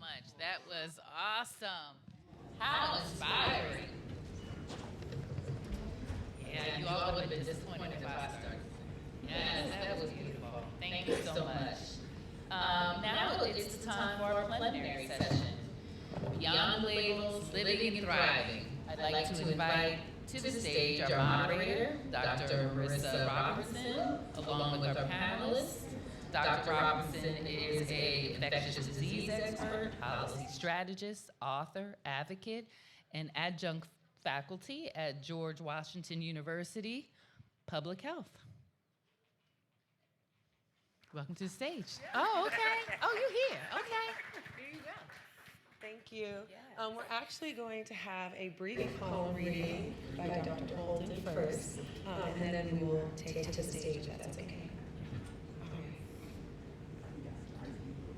much. That was awesome. How inspiring. Yeah, you all would have been disappointed if I started. Yes, that was beautiful. Thank you so much. Now it's time for our plenary session. Beyond labels, living and thriving. I'd like to invite to the stage our moderator, Dr. Marissa Robinson, along with our panelists. Dr. Robinson is an infectious disease expert, policy strategist, author, advocate, and adjunct faculty at George Washington University, Public Health. Welcome to the stage. Oh, okay. Oh, you're here. Okay. Here you go. Thank you. Yes. We're actually going to have a brief poem reading by Dr. Holden first, and then we will take it to the stage if that's okay.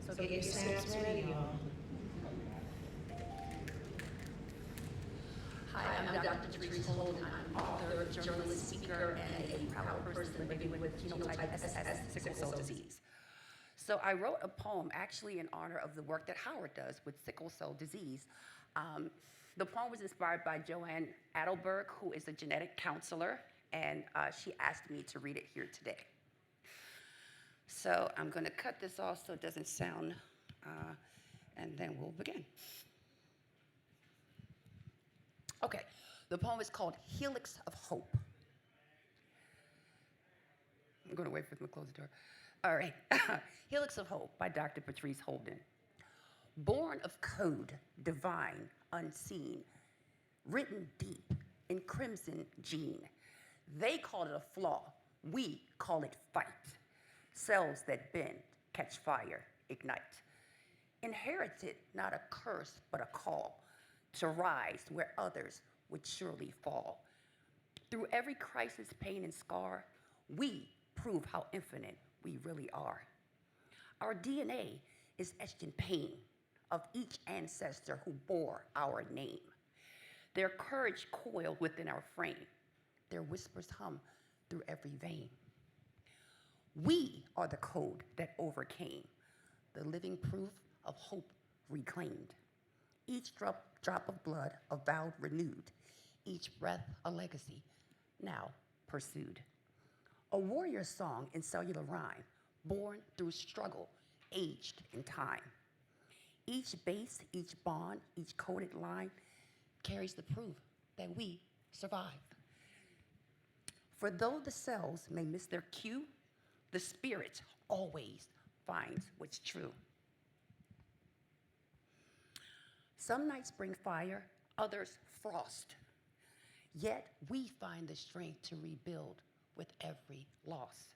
So get your snaps ready, y'all. Hi, I'm Dr. Teresa Holden. I'm author, journalist, speaker, and a proud person living with genotype SS, sickle cell disease. So I wrote a poem actually in honor of the work that Howard does with sickle cell disease. The poem was inspired by Joanne Adelberg, who is a genetic counselor, and she asked me to read it here today. So I'm going to cut this off so it doesn't sound, and then we'll begin. Okay, the poem is called Helix of Hope. I'm going to wait for them to close the door. All right, Helix of Hope by Dr. Patrice Holden. Born of code, divine, unseen, written deep in crimson gene. They call it a flaw, we call it fight. Cells that bend, catch fire, ignite. Inherited, not a curse, but a call to rise where others would surely fall. Through every crisis, pain, and scar, we prove how infinite we really are. Our DNA is etched in pain of each ancestor who bore our name. Their courage coiled within our frame. Their whispers hum through every vein. We are the code that overcame, the living proof of hope reclaimed. Each drop of blood, a vow renewed. Each breath, a legacy, now pursued. A warrior song in cellular rhyme, born through struggle, aged in time. Each base, each bond, each coded line carries the proof that we survive. For though the cells may miss their cue, the spirit always finds what's true. Some nights bring fire, others frost. Yet we find the strength to rebuild with every loss.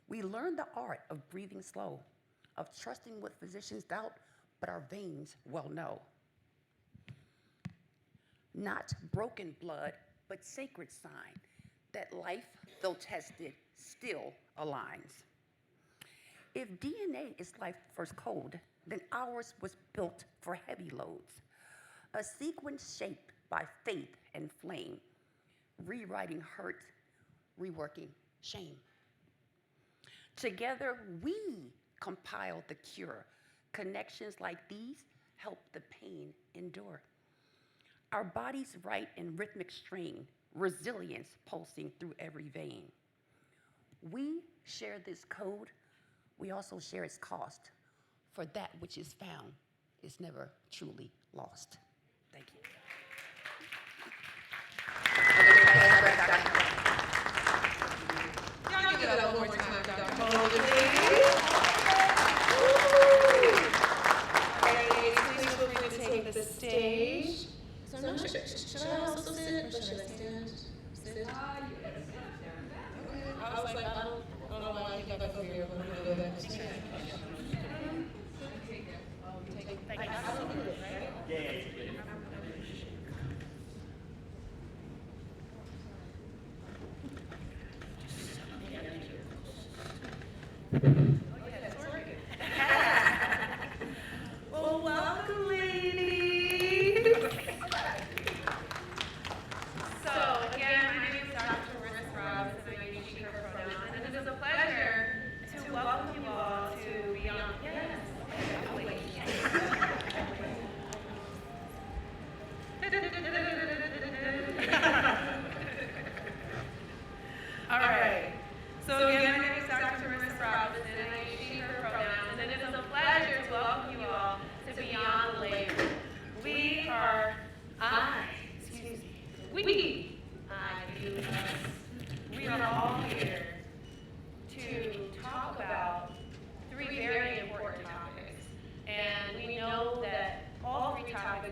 We learn the art of breathing slow, of trusting what physicians doubt, but our veins well know. Not broken blood, but sacred sign that life, though tested, still aligns. If DNA is life's first code, then ours was built for heavy loads. A sequence shaped by faith and flame, rewriting hurt, reworking shame. Together, we compiled the cure. Connections like these help the pain endure. Our bodies write in rhythmic strain, resilience pulsing through every vein. We share this code, we also share its cost, for that which is found is never truly lost. Thank you. Y'all give it up one more time, Dr. Holden, please. Please feel free to take the stage. So I'm not sure, should I also sit or should I stand? Sit? I was like, I don't know why I think I got over here. I'm going to go back. Take it. I don't do it, right? Yeah. Well, welcome, ladies. So, again, my name is Dr. Marissa Robinson. I use she, her pronouns, and it is a pleasure to welcome you all to Beyond. Yes.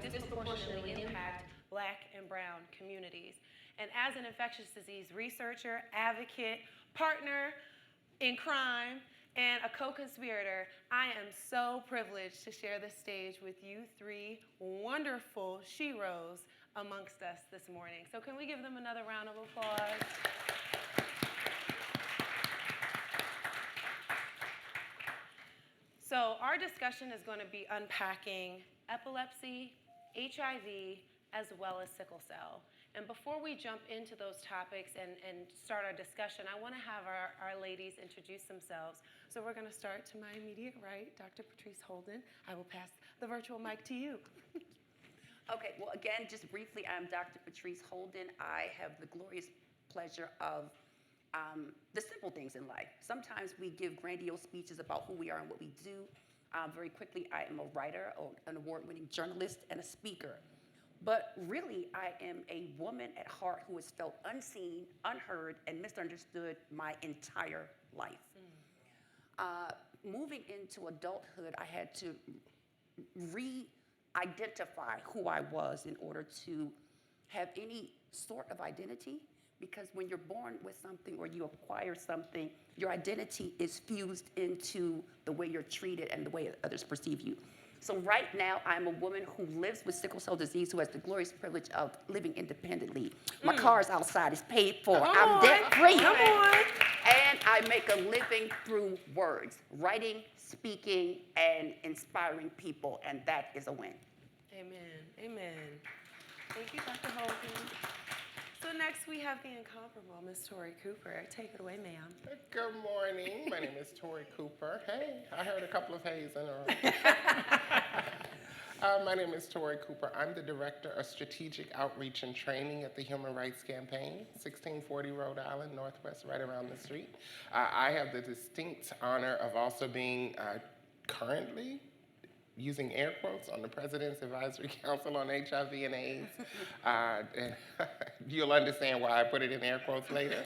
would disproportionately impact Black and brown communities. And as an infectious disease researcher, advocate, partner in crime, and a co-conspirator, I am so privileged to share the stage with you three wonderful sheroes amongst us this morning. So can we give them another round of applause? So our discussion is going to be unpacking epilepsy, HIV, as well as sickle cell. And before we jump into those topics and start our discussion, I want to have our ladies introduce themselves. So we're going to start to my immediate right, Dr. Patrice Holden. I will pass the virtual mic to you. Okay, well, again, just briefly, I'm Dr. Patrice Holden. I have the glorious pleasure of the simple things in life. Sometimes we give grandiose speeches about who we are and what we do. Very quickly, I am a writer, an award-winning journalist, and a speaker. But really, I am a woman at heart who has felt unseen, unheard, and misunderstood my entire life. Moving into adulthood, I had to re-identify who I was in order to have any sort of identity, because when you're born with something or you acquire something, your identity is fused into the way you're treated and the way others perceive you. So right now, I'm a woman who lives with sickle cell disease, who has the glorious privilege of living independently. My car's outside, it's paid for. I'm debt-free. And I make a living through words, writing, speaking, and inspiring people, and that is a win. Amen. Amen. Thank you, Dr. Holden. So next we have the incomparable Miss Tori Cooper. Take it away, ma'am. Good morning. My name is Tori Cooper. Hey, I heard a couple of hays in a row. My name is Tori Cooper. I'm the Director of Strategic Outreach and Training at the Human Rights Campaign, 1640 Rhode Island, Northwest, right around the street. I have the distinct honor of also being currently using air quotes on the President's Advisory Council on HIV and AIDS. And you'll understand why I put it in air quotes later.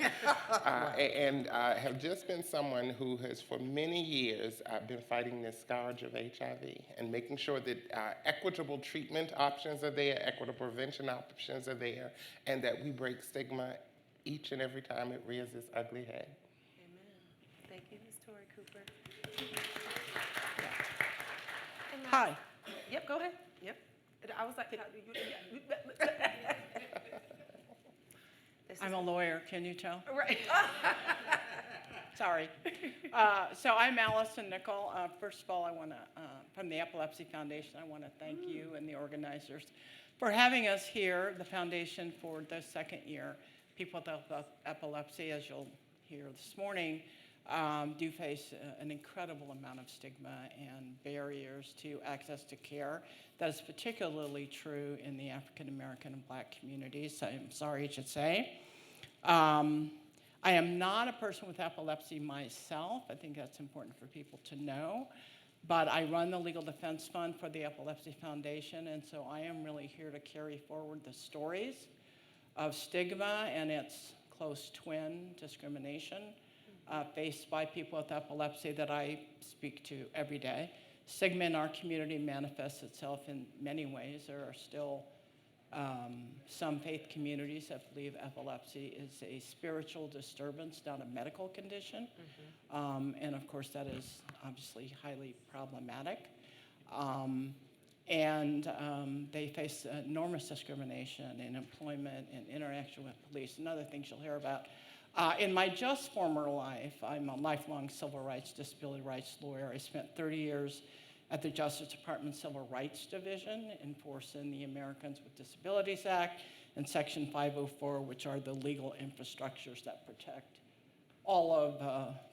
And have just been someone who has, for many years, been fighting this scourge of HIV and making sure that equitable treatment options are there, equitable prevention options are there, and that we break stigma each and every time it rears its ugly head. Amen. Thank you, Ms. Tori Cooper. Hi. Yep, go ahead. Yep. I was like, I'm a lawyer, can you tell? right. Sorry. So I'm Allison Nickel. First of all, I want to, from the Epilepsy Foundation, I want to thank you and the organizers for having us here, the foundation, for the second year. People with epilepsy, as you'll hear this morning, do face an incredible amount of stigma and barriers to access to care. That is particularly true in the African American and Black communities, I'm sorry to say. I am not a person with epilepsy myself. I think that's important for people to know. But I run the Legal Defense Fund for the Epilepsy Foundation, and so I am really here to carry forward the stories of stigma and its close twin, discrimination, faced by people with epilepsy that I speak to every day. Stigma in our community manifests itself in many ways. There are still some faith communities that believe epilepsy is a spiritual disturbance, not a medical condition. And of course, that is obviously highly problematic. They face enormous discrimination in employment and interaction with police and other things you'll hear about. In my just former life, I'm a lifelong civil rights, disability rights lawyer. I spent 30 years at the Justice Department Civil Rights Division, enforcing the Americans with Disabilities Act and Section 504, which are the legal infrastructures that protect all of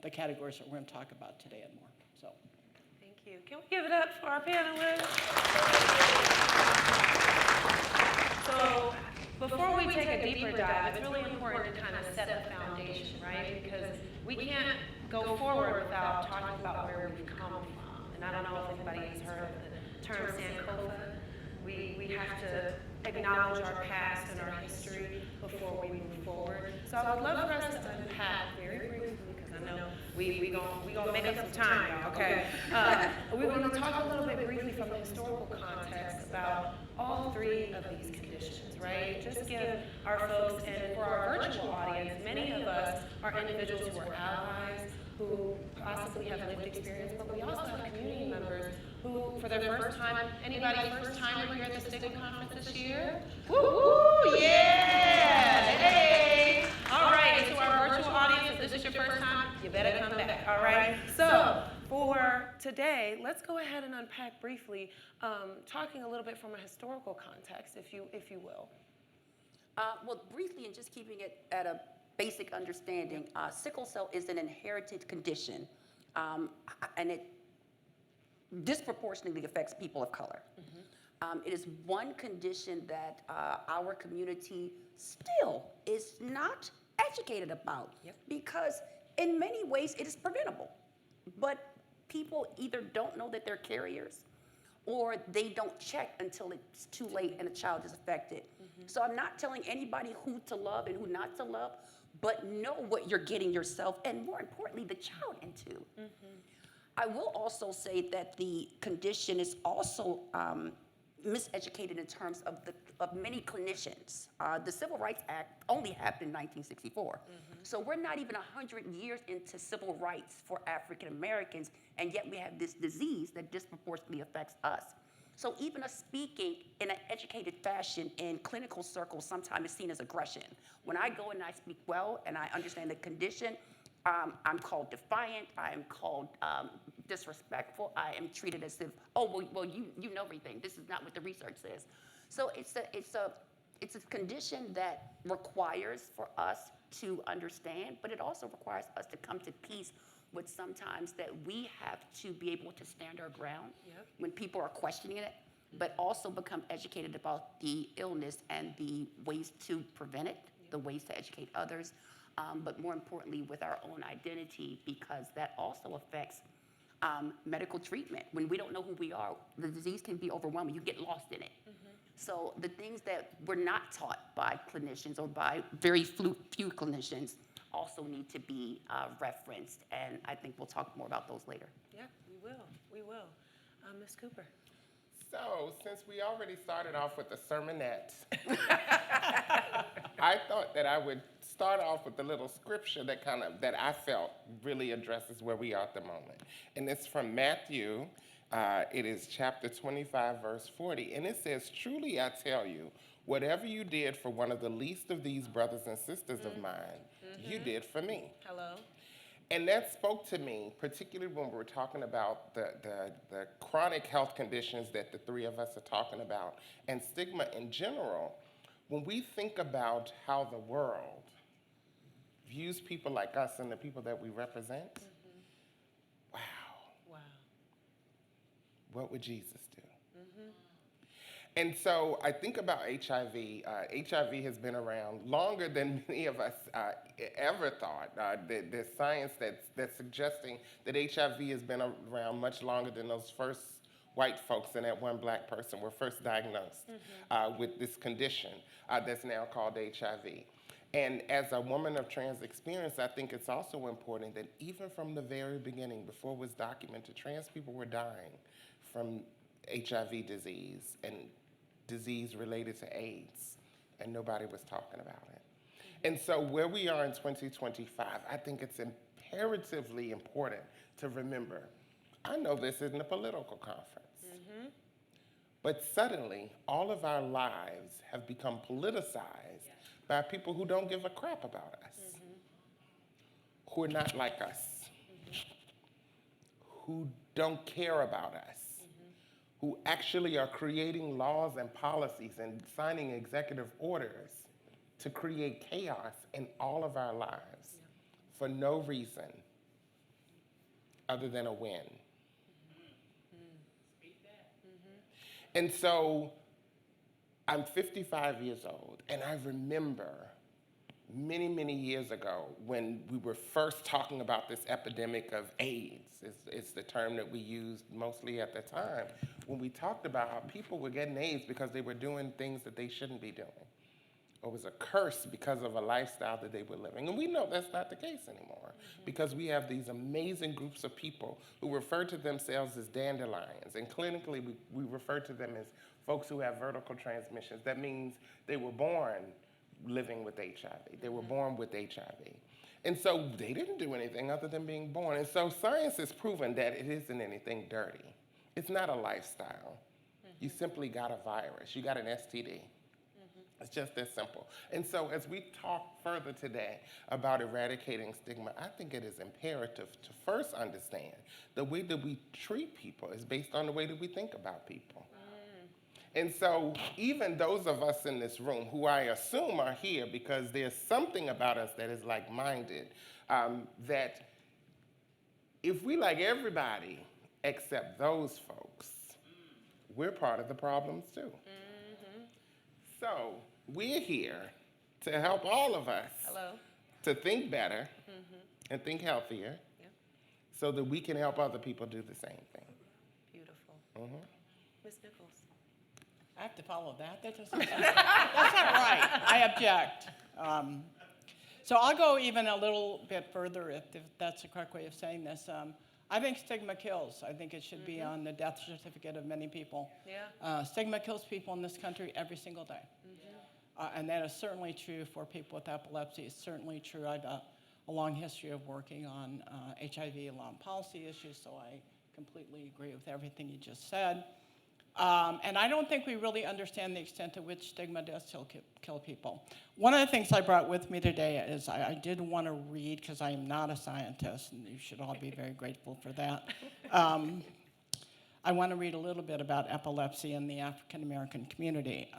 the categories that we're going to talk about today and more. So, Thank you. Can we give it up for our panelists? So, before we take a deeper dive, it's really important to kind of set the foundation, right? Because we can't go forward without talking about where we've come from. And I don't know if anybody has heard of the term Sankofa. We have to acknowledge our past and our history before we move forward. So I would love for us to unpack very briefly, because I know we gonna make up some time, y'all, okay? We're gonna talk a little bit briefly from the historical context about all all three of these conditions, right? Just give our folks, and for our virtual audience, many of us are individuals who are allies, who possibly have lived experience, but we also have community members who, for their first time, anybody first timer here at the Stigma Conference this year? Woo, woo, yeah, hey. All right, to our virtual audience, if this is your first time, you better come back, all right? So, for today, let's go ahead and unpack briefly, talking a little bit from a historical context, if you will. Well, briefly, and just keeping it at a basic understanding, sickle cell is an inherited condition, and it disproportionately affects people of color. It is one condition that our community still is not educated about, because in many ways it is preventable. But people either don't know that they're carriers, or they don't check until it's too late and a child is affected. So I'm not telling anybody who to love and who not to love, but know what you're getting yourself, and more importantly, the child into. I will also say that the condition is also miseducated in terms of many clinicians. The Civil Rights Act only happened in 1964. So we're not even 100 years into civil rights for African Americans, and yet we have this disease that disproportionately affects us. So even us speaking in an educated fashion in clinical circles sometimes is seen as aggression. When I go and I speak well and I understand the condition, I'm called defiant, I am called disrespectful, I am treated as if, oh, well you know everything. This is not what the research says. So it's a condition that requires for us to understand, but it also requires us to come to peace with sometimes that we have to be able to stand our ground when people are questioning it, but also become educated about the illness and the ways to prevent it, the ways to educate others, but more importantly with our own identity, because that also affects medical treatment. When we don't know who we are, the disease can be overwhelming. You get lost in it. So the things that we're not taught by clinicians or by very few clinicians also need to be referenced, and I think we'll talk more about those later. Yeah, we will. Ms. Cooper. So, since we already started off with the sermonette, I thought that I would start off with a little scripture that I felt really addresses where we are at the moment. And it's from Matthew. It is chapter 25, verse 40. And it says, "Truly I tell you, whatever you did for one of the least of these brothers and sisters of mine, you did for me." Hello. And that spoke to me, particularly when we're talking about the chronic health conditions that the three of us are talking about, and stigma in general. When we think about how the world views people like us and the people that we represent, wow. What would Jesus do? And so I think about HIV. HIV has been around longer than many of us ever thought. There's science that's suggesting that HIV has been around much longer than those first white folks and that one black person were first diagnosed with this condition that's now called HIV. And as a woman of trans experience, I think it's also important that even from the very beginning, before it was documented, trans people were dying from HIV disease and disease related to AIDS, and nobody was talking about it. And so where we are in 2025, I think it's imperatively important to remember, I know this isn't a political conference, but suddenly all of our lives have become politicized by people who don't give a crap about us, who are not like us, who don't care about us, who actually are creating laws and policies and signing executive orders to create chaos in all of our lives for no reason other than a win. And so I'm 55 years old, and I remember many, many years ago when we were first talking about this epidemic of AIDS, is the term that we used mostly at the time, when we talked about how people were getting AIDS because they were doing things that they shouldn't be doing. or was a curse because of a lifestyle that they were living. And we know that's not the case anymore because we have these amazing groups of people who refer to themselves as dandelions. And clinically, we refer to them as folks who have vertical transmissions. That means they were born living with HIV. They were born with HIV. And so they didn't do anything other than being born. And so science has proven that it isn't anything dirty. It's not a lifestyle. You simply got a virus. You got an STD. It's just that simple. And so as we talk further today about eradicating stigma, I think it is imperative to first understand the way that we treat people is based on the way that we think about people. And so even those of us in this room who I assume are here because there's something about us that is like-minded, that if we like everybody except those folks, we're part of the problems too. So we're here to help all of us to think better and think healthier so that we can help other people do the same thing. Beautiful. Ms. Nichols. I have to follow that? That doesn't sound, that's not right. I object. So I'll go even a little bit further if that's the correct way of saying this. I think stigma kills. I think it should be on the death certificate of many people. Yeah. Stigma kills people in this country every single day. And that is certainly true for people with epilepsy. It's certainly true. I've got a long history of working on HIV law and policy issues, so I completely agree with everything you just said. And I don't think we really understand the extent to which stigma does kill people. One of the things I brought with me today is I did want to read, because I am not a scientist, and you should all be very grateful for that. I want to read a little bit about epilepsy in the African American community.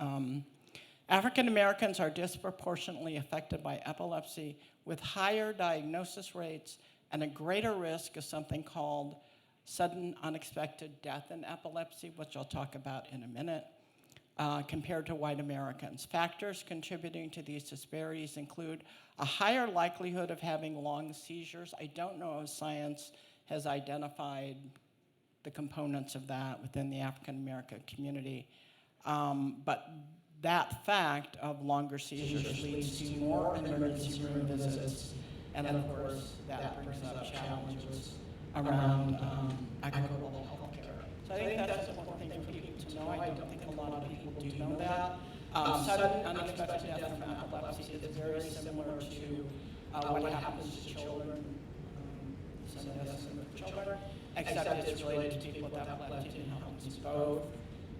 African Americans are disproportionately affected by epilepsy with higher diagnosis rates and a greater risk of something called sudden unexpected death in epilepsy, which I'll talk about in a minute, compared to white Americans. Factors contributing to these disparities include a higher likelihood of having long seizures. I don't know if science has identified the components of that within the African American community, but that fact of longer seizures leads to more emergency room visits, and of course that brings up challenges around equitable health care. So I think that's an important thing for people to know. I don't think a lot of people do know that. Sudden unexpected death from epilepsy is very similar to what happens to children, sudden death from children, except it's related to people with epilepsy and happens both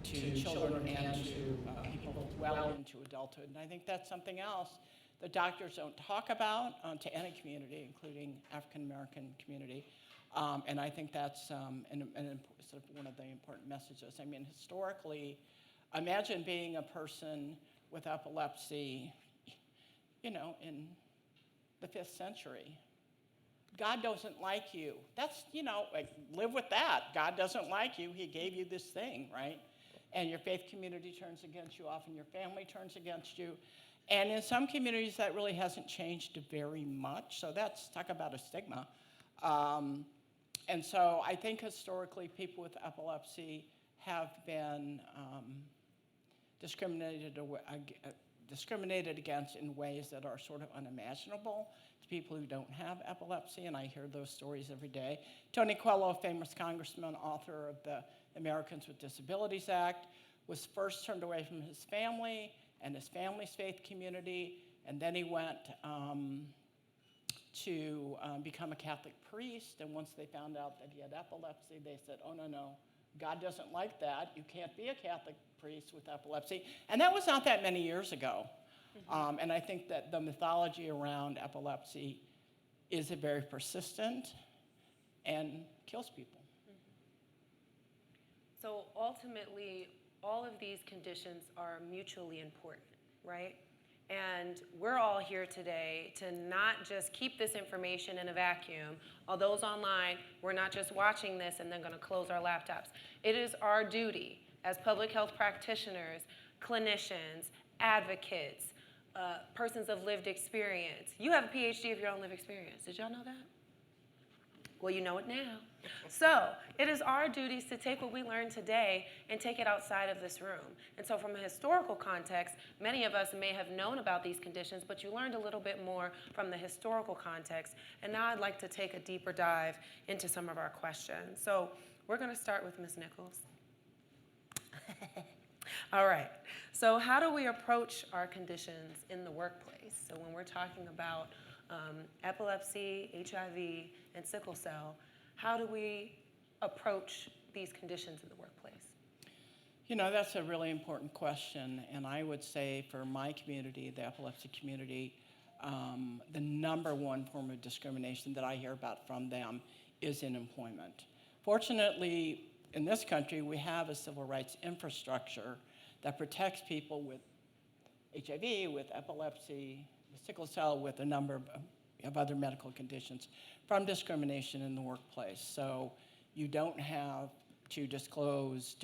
to children and to people well into adulthood. And I think that's something else that doctors don't talk about to any community, including African American community. And I think that's sort of one of the important messages. I mean, historically, imagine being a person with epilepsy, in the 5th century. God doesn't like you. That's, live with that. God doesn't like you. He gave you this thing, right? And your faith community turns against you. Often your family turns against you. And in some communities, that really hasn't changed very much. So that's, talk about a stigma. And so I think historically people with epilepsy have been discriminated against in ways that are sort of unimaginable to people who don't have epilepsy, and I hear those stories every day. Tony Coelho, famous congressman, author of the Americans with Disabilities Act, was first turned away from his family and his family's faith community, and then he went to become a Catholic priest, and once they found out that he had epilepsy, they said, oh, no, God doesn't like that. You can't be a Catholic priest with epilepsy. And that was not that many years ago. And I think that the mythology around epilepsy is very persistent and kills people. So ultimately, all of these conditions are mutually important, right? And we're all here today to not just keep this information in a vacuum. All those online, we're not just watching this and then going to close our laptops. It is our duty as public health practitioners, clinicians, advocates, persons of lived experience. You have a PhD of your own lived experience. Did y'all know that? Well, you know it now. So it is our duties to take what we learned today and take it outside of this room. And so from a historical context, many of us may have known about these conditions, but you learned a little bit more from the historical context. And now I'd like to take a deeper dive into some of our questions. So we're going to start with Ms. Nichols. All right. So how do we approach our conditions in the workplace? So when we're talking about epilepsy, HIV, and sickle cell, how do we approach these conditions in the workplace? You know, that's a really important question, and I would say for my community, the epilepsy community, the number one form of discrimination that I hear about from them is in employment. Fortunately, in this country, we have a civil rights infrastructure that protects people with HIV, with epilepsy, with sickle cell, with a number of other medical conditions from discrimination in the workplace. So you don't have to disclose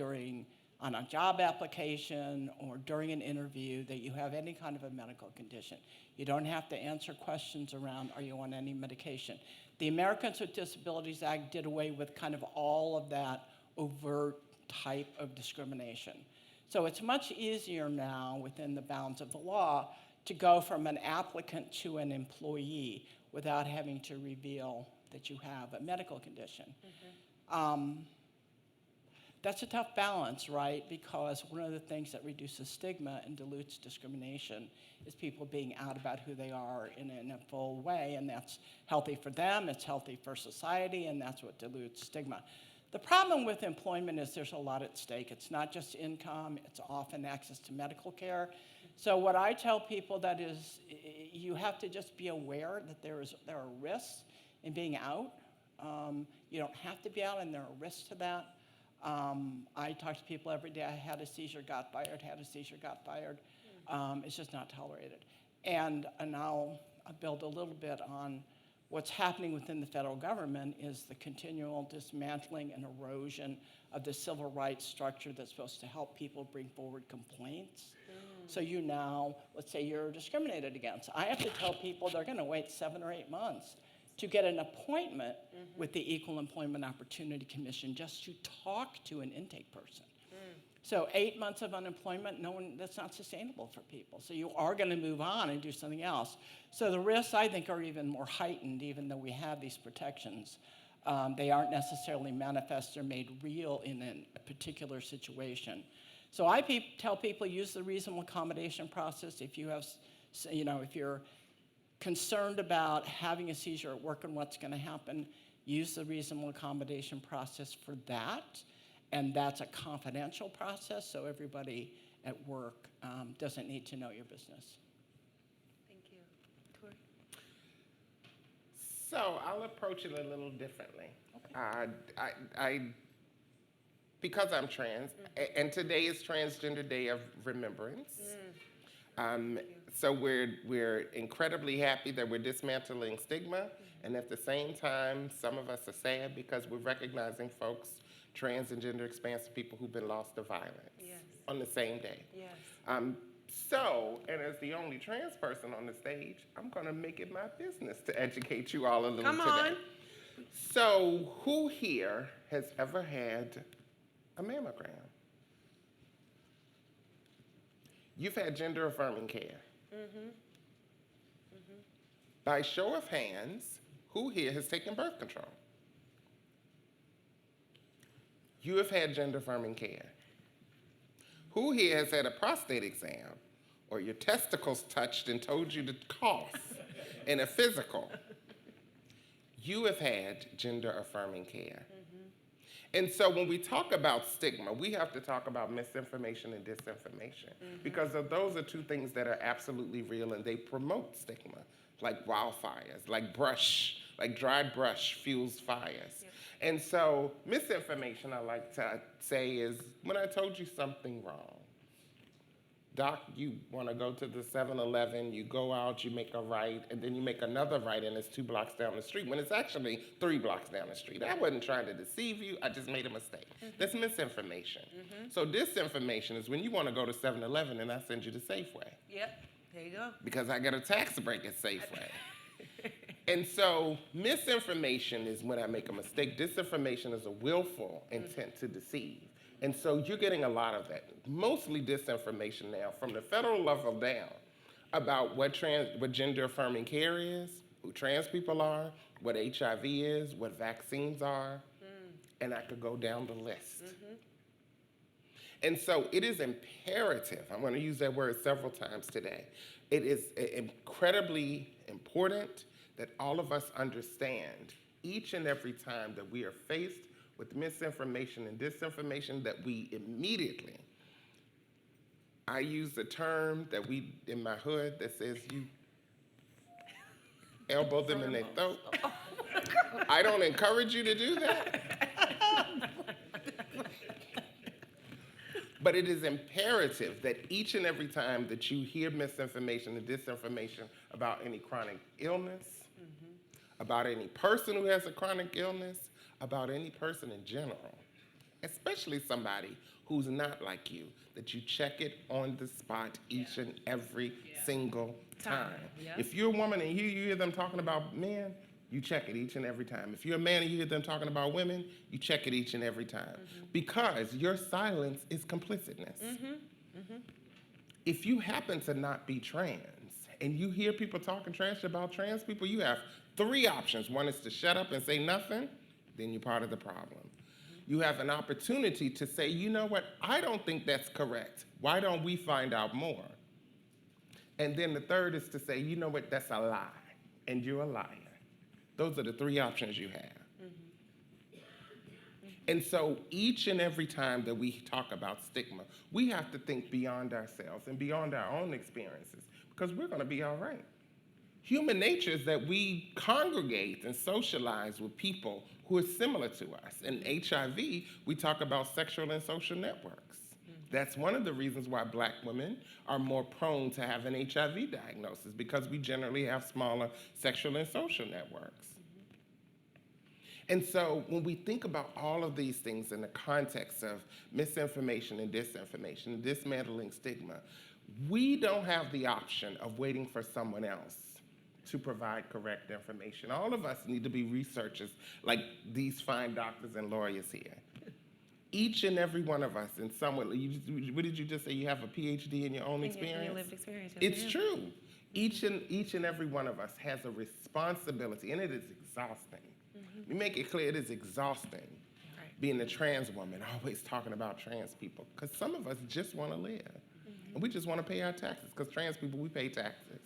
on a job application or during an interview that you have any kind of a medical condition. You don't have to answer questions around, are you on any medication? The Americans with Disabilities Act did away with kind of all of that overt type of discrimination. So it's much easier now within the bounds of the law to go from an applicant to an employee without having to reveal that you have a medical condition. That's a tough balance, right? Because one of the things that reduces stigma and dilutes discrimination is people being out about who they are in a full way, and that's healthy for them, it's healthy for society, and that's what dilutes stigma. The problem with employment is there's a lot at stake. It's not just income, it's often access to medical care. So what I tell people that is, you have to just be aware that there are risks in being out. You don't have to be out, and there are risks to that. I talk to people every day. I had a seizure, got fired, had a seizure, got fired. It's just not tolerated. And I'll build a little bit on what's happening within the federal government is the continual dismantling and erosion of the civil rights structure that's supposed to help people bring forward complaints. So you now, let's say you're discriminated against. I have to tell people they're going to wait 7 or 8 months to get an appointment with the Equal Employment Opportunity Commission just to talk to an intake person. So 8 months of unemployment, that's not sustainable for people. So you are going to move on and do something else. So the risks, I think, are even more heightened, even though we have these protections. They aren't necessarily manifest or made real in a particular situation. So I tell people use the reasonable accommodation process. If you have, if you're concerned about having a seizure at work and what's going to happen, use the reasonable accommodation process for that. And that's a confidential process, so everybody at work doesn't need to know your business. Thank you. Tori? So I'll approach it a little differently. Okay. Because I'm trans, and today is Transgender Day of Remembrance. So we're incredibly happy that we're dismantling stigma, and at the same time, some of us are sad because we're recognizing folks, trans and gender expansive people who've been lost to violence on the same day. Yes. And as the only trans person on the stage, I'm gonna make it my business to educate you all a little Come today. on. So who here has ever had a mammogram? You've had gender affirming care. By show of hands, who here has taken birth control? You have had gender affirming care. Who here has had a prostate exam or your testicles touched and told you to cough in a physical? You have had gender affirming care. And so when we talk about stigma, we have to talk about misinformation and disinformation because those are two things that are absolutely real and they promote stigma, like wildfires, like dried brush fuels fires. Yep. And so misinformation, I like to say, is when I told you something wrong. Doc, you want to go to the 7-Eleven, you go out, you make a right, and then you make another right, and it's 2 blocks down the street, when it's actually 3 blocks down the street. I wasn't trying to deceive you, I just made a mistake. That's misinformation. So disinformation is when you want to go to 7-Eleven and I send you to Safeway. Yep, there you go. Because I get a tax break at Safeway. And so misinformation is when I make a mistake. Disinformation is a willful intent to deceive. And so you're getting a lot of that, mostly disinformation now from the federal level down about what gender affirming care is, who trans people are, what HIV is, what vaccines are, and I could go down the list. And so it is imperative, I'm going to use that word several times today, it is incredibly important that all of us understand each and every time that we are faced with misinformation and disinformation that we immediately, I use the term that we, in my hood, that says you elbow them in their throat. I don't encourage you to do that. But it is imperative that each and every time that you hear misinformation and disinformation about any chronic illness, about any person who has a chronic illness, about any person in general, especially somebody who's not like you, that you check it on the spot each and every single time. If you're a woman and you hear them talking about men, you check it each and every time. If you're a man and you hear them talking about women, you check it each and every time. Because your silence is complicitness. If you happen to not be trans and you hear people talking trash about trans people, you have 3 options. One is to shut up and say nothing, then you're part of the problem. You have an opportunity to say, you know what, I don't think that's correct. Why don't we find out more? And then the third is to say, you know what, that's a lie, and you're a liar. Those are the 3 options you have. And so each and every time that we talk about stigma, we have to think beyond ourselves and beyond our own experiences, because we're going to be all right. Human nature is that we congregate and socialize with people who are similar to us. In HIV, we talk about sexual and social networks. That's one of the reasons why Black women are more prone to have an HIV diagnosis, because we generally have smaller sexual and social networks. And so when we think about all of these things in the context of misinformation and disinformation, and dismantling stigma, we don't have the option of waiting for someone else to provide correct information. All of us need to be researchers like these fine doctors and lawyers here. Each and every one of us in some way, what did you just say? You have a PhD in your own experience? Your lived experience. It's true. Each and every one of us has a responsibility, and it is exhausting. We make it clear it is exhausting being a trans woman, always talking about trans people, because some of us just want to live. And we just want to pay our taxes, because trans people, we pay taxes.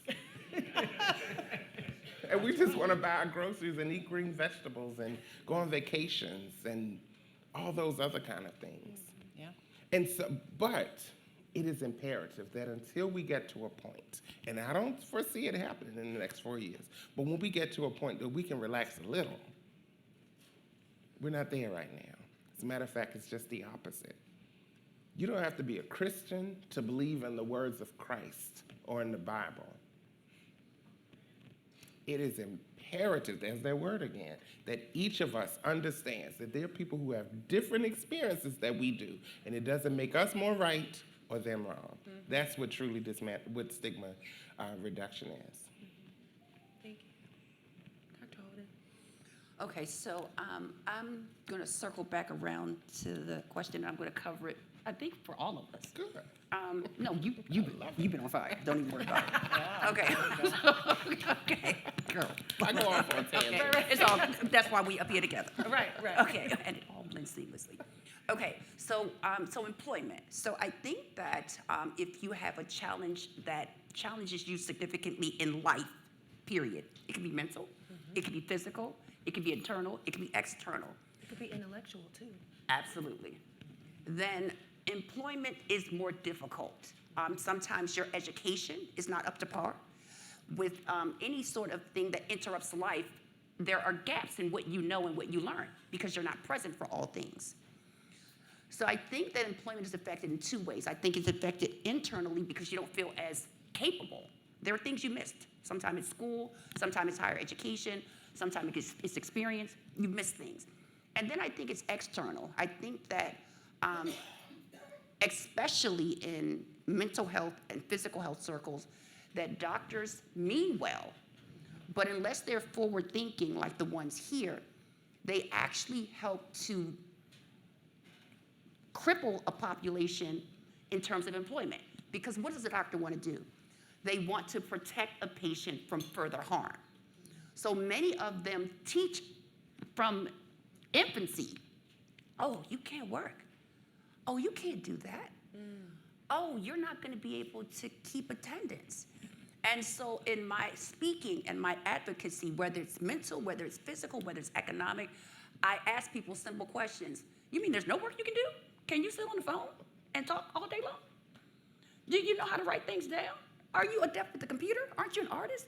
And we just want to buy our groceries and eat green vegetables and go on vacations and all those other kind of things. And so, but it is imperative that until we get to a point, and I don't foresee it happening in the next 4 years, but when we get to a point that we can relax a little, we're not there right now. As a matter of fact, it's just the opposite. You don't have to be a Christian to believe in the words of Christ or in the Bible. It is imperative, there's that word again, that each of us understands that there are people who have different experiences that we do, and it doesn't make us more right or them wrong. That's what truly what stigma reduction is. Thank you. Dr. Holden. Okay, so I'm going to circle back around to the question. I'm going to cover it, I think, for all of us. Good. No, you've been on fire. Don't even worry about it. Okay. Okay, girl. I go off on tangent. It's all. That's why we up here together. Right. Okay, and it all blends seamlessly. Okay, so employment. So I think that if you have a challenge that challenges you significantly in life, period, it can be mental, it can be physical, it can be internal, it can be external. It could be intellectual, too. Absolutely. Then employment is more difficult. Sometimes your education is not up to par. With any sort of thing that interrupts life, there are gaps in what you know and what you learn because you're not present for all things. So I think that employment is affected in 2 ways. I think it's affected internally because you don't feel as capable. There are things you missed. Sometimes it's school, sometimes it's higher education, sometimes it's experience. You miss things. And then I think it's external. I think that especially in mental health and physical health circles, that doctors mean well, But unless they're forward thinking like the ones here, they actually help to cripple a population in terms of employment. Because what does a doctor want to do? They want to protect a patient from further harm. So many of them teach from infancy. Oh, you can't work. Oh, you can't do that. Oh, you're not going to be able to keep attendance. And so in my speaking and my advocacy, whether it's mental, whether it's physical, whether it's economic, I ask people simple questions. You mean there's no work you can do? Can you sit on the phone and talk all day long? Do you know how to write things down? Are you adept with the computer? Aren't you an artist?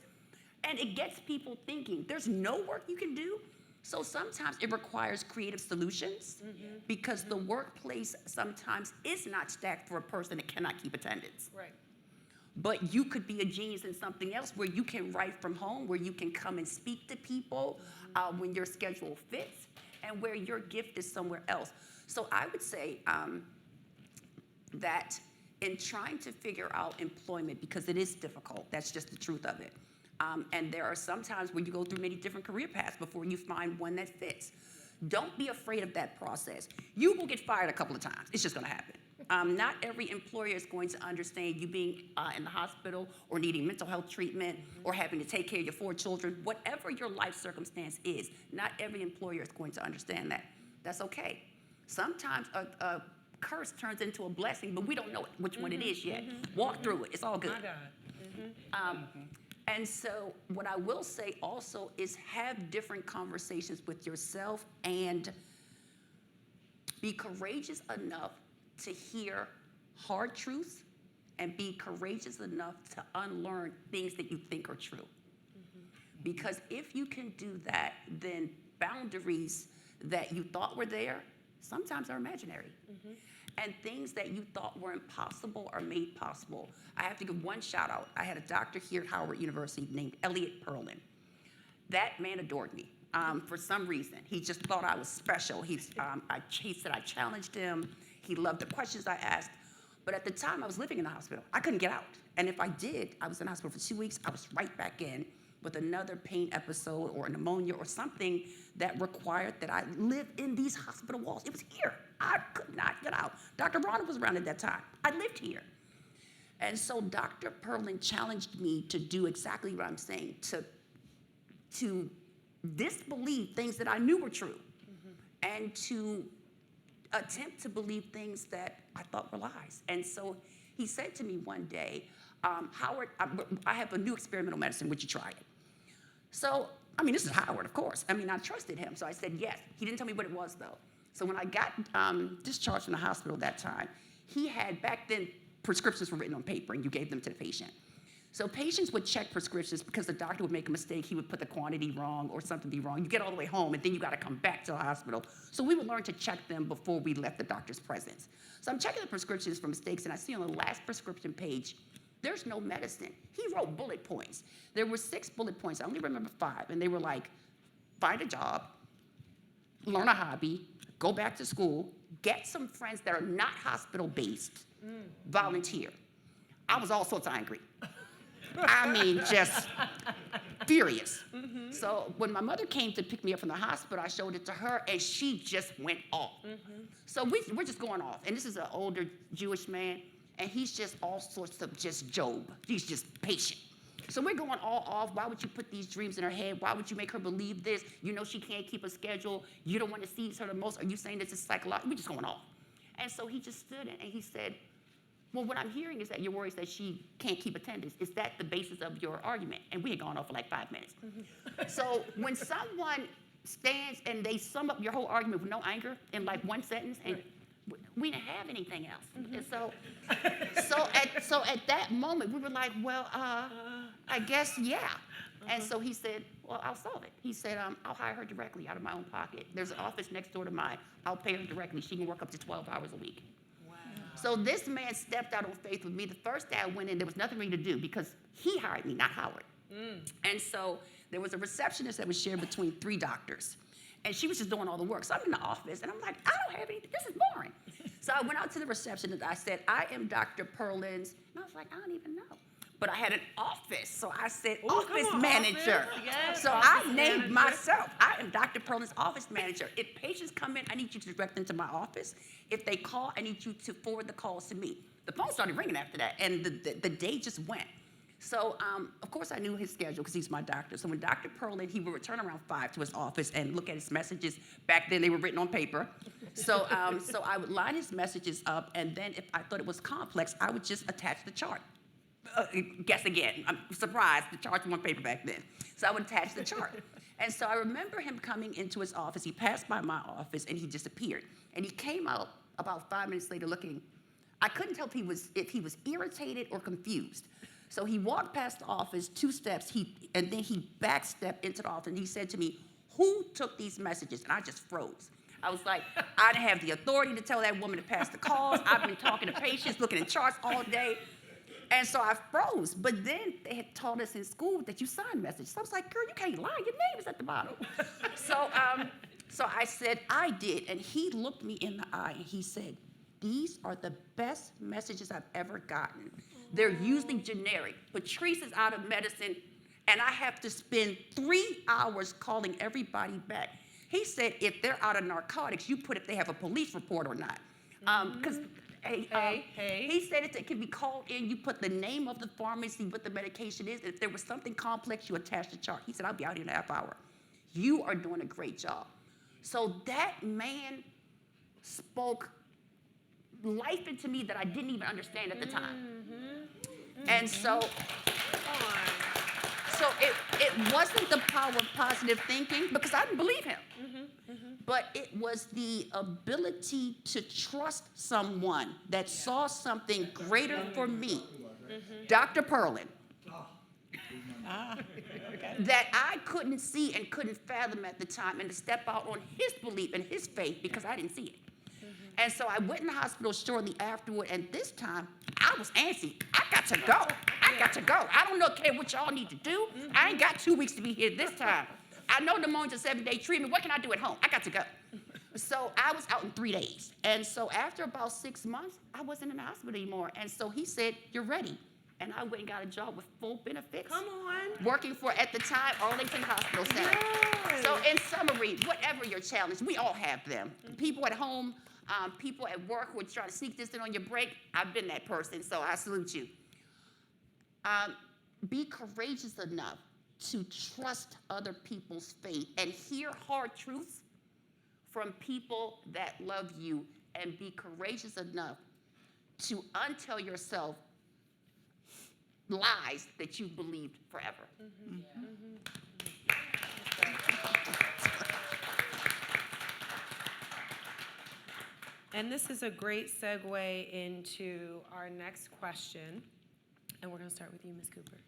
And it gets people thinking, there's no work you can do? So sometimes it requires creative solutions because the workplace sometimes is not stacked for a person that cannot keep attendance. Right. But you could be a genius in something else where you can write from home, where you can come and speak to people when your schedule fits, and where your gift is somewhere else. So I would say that in trying to figure out employment, because it is difficult, that's just the truth of it. And there are some times where you go through many different career paths before you find one that fits. Don't be afraid of that process. You will get fired a couple of times. It's just going to happen. Not every employer is going to understand you being in the hospital or needing mental health treatment or having to take care of your 4 children. Whatever your life circumstance is, not every employer is going to understand that. That's okay. Sometimes a curse turns into a blessing, but we don't know which one it is yet. Walk through it. It's all good. And so what I will say also is have different conversations with yourself and be courageous enough to hear hard truths and be courageous enough to unlearn things that you think are true. Because if you can do that, then boundaries that you thought were there sometimes are imaginary. And things that you thought were impossible are made possible. I have to give one shout out. I had a doctor here at Howard University named Elliot Perlin. That man adored me for some reason. He just thought I was special. He said I challenged him. He loved the questions I asked. But at the time, I was living in the hospital. I couldn't get out. And if I did, I was in the hospital for 2 weeks. I was right back in with another pain episode or pneumonia or something that required that I live in these hospital walls. It was here. I could not get out. Dr. Bronner was around at that time. I lived here. And so Dr. Perlin challenged me to do exactly what I'm saying, to disbelieve things that I knew were true and to attempt to believe things that I thought were lies. And so he said to me one day, Howard, I have a new experimental medicine. Would you try it? So, this is Howard, of course. I trusted him. So I said yes. He didn't tell me what it was, though. So when I got discharged from the hospital that time, he had, back then, prescriptions were written on paper, and you gave them to the patient. So patients would check prescriptions because the doctor would make a mistake. He would put the quantity wrong or something be wrong. You get all the way home, and then you got to come back to the hospital. So we would learn to check them before we left the doctor's presence. So I'm checking the prescriptions for mistakes, and I see on the last prescription page, there's no medicine. He wrote bullet points. There were 6 bullet points. I only remember 5, and they were like, find a job, learn a hobby, go back to school, get some friends that are not hospital-based, volunteer. I was all sorts of angry. Just furious. So when my mother came to pick me up from the hospital, I showed it to her, and she just went off. So we're just going off. And this is an older Jewish man, and he's just all sorts of just Job. He's just patient. So we're going all off. Why would you put these dreams in her head? Why would you make her believe this? You know she can't keep a schedule. You don't want to see her the most. Are you saying this is psychological? We're just going off. And so he just stood and he said, well, what I'm hearing is that you're worried that she can't keep attendance. Is that the basis of your argument? And we had gone off for like 5 minutes. So when someone stands and they sum up your whole argument with no anger in like one sentence, and we didn't have anything else. And so at that moment, we were like, well, I guess, yeah. And so he said, well, I'll solve it. He said, I'll hire her directly out of my own pocket. There's an office next door to mine. I'll pay her directly. She can work up to 12 hours a week. So this man stepped out on faith with me. The first day I went in, there was nothing for me to do because he hired me, not Howard. And so there was a receptionist that was shared between 3 doctors. And she was just doing all the work. So I'm in the office, and I'm like, I don't have anything. This is boring. So I went out to the receptionist. I said, I am Dr. Perlin's. And I was like, I don't even know. but I had an office. So I said, Ooh, come office on, manager. office. Yes, So office I named manager. myself. I am Dr. Perlin's office manager. If patients come in, I need you to direct them to my office. If they call, I need you to forward the calls to me. The phone started ringing after that, and the day just went. So, of course, I knew his schedule because he's my doctor. So when Dr. Perlin, he would return around 5 to his office and look at his messages. Back then, they were written on paper. So, so I would line his messages up, and then if I thought it was complex, I would just attach the chart. Guess again. I'm surprised. The charts were on paper back then. So I would attach the chart. And so I remember him coming into his office. He passed by my office, and he disappeared. And he came out about 5 minutes later looking. I couldn't tell if he was irritated or confused. So he walked past the office 2 steps, and then he backstepped into the office, and he said to me, "Who took these messages?" And I just froze. I was like, I didn't have the authority to tell that woman to pass the calls. I've been talking to patients, looking at charts all day. And so I froze. But then they had taught us in school that you sign messages. So I was like, girl, you can't lie. Your name is at the bottom. So I said, I did. And he looked me in the eye, and he said, "These are the best messages I've ever gotten. They're usually generic. Patrice is out of medicine, and I have to spend 3 hours calling everybody back." He said, if they're out of narcotics, you put if they have a police report or not. Because he said it can be called in. You put the name of the pharmacy, what the medication is. If there was something complex, you attach the chart. He said, "I'll be out here in a half hour. You are doing a great job." So that man spoke life into me that I didn't even understand at the time. And so it wasn't the power of positive thinking, because I didn't believe him. But it was the ability to trust someone that saw something greater for me, Dr. Perlin, that I couldn't see and couldn't fathom at the time, and to step out on his belief and his faith because I didn't see it. And so I went in the hospital shortly afterward, and this time I was antsy. I got to go. I don't care what y'all need to do. I ain't got 2 weeks to be here this time. I know pneumonia's a 7-day treatment. What can I do at home? I got to go. So I was out in 3 days. And so after about 6 months, I wasn't in the hospital anymore. And so he said, "You're ready." And I went and got a job with full benefits. Come on. Working for, at the time, Arlington Hospital Center. Yes. So in summary, whatever your challenge, we all have them. People at home, people at work who are trying to sneak this in on your break, I've been that person, so I salute you. Be courageous enough to trust other people's faith and hear hard truths from people that love you, and be courageous enough to untell yourself lies that you believed forever. And this is a great segue into our next question. And we're going to start with you, Ms. Cooper.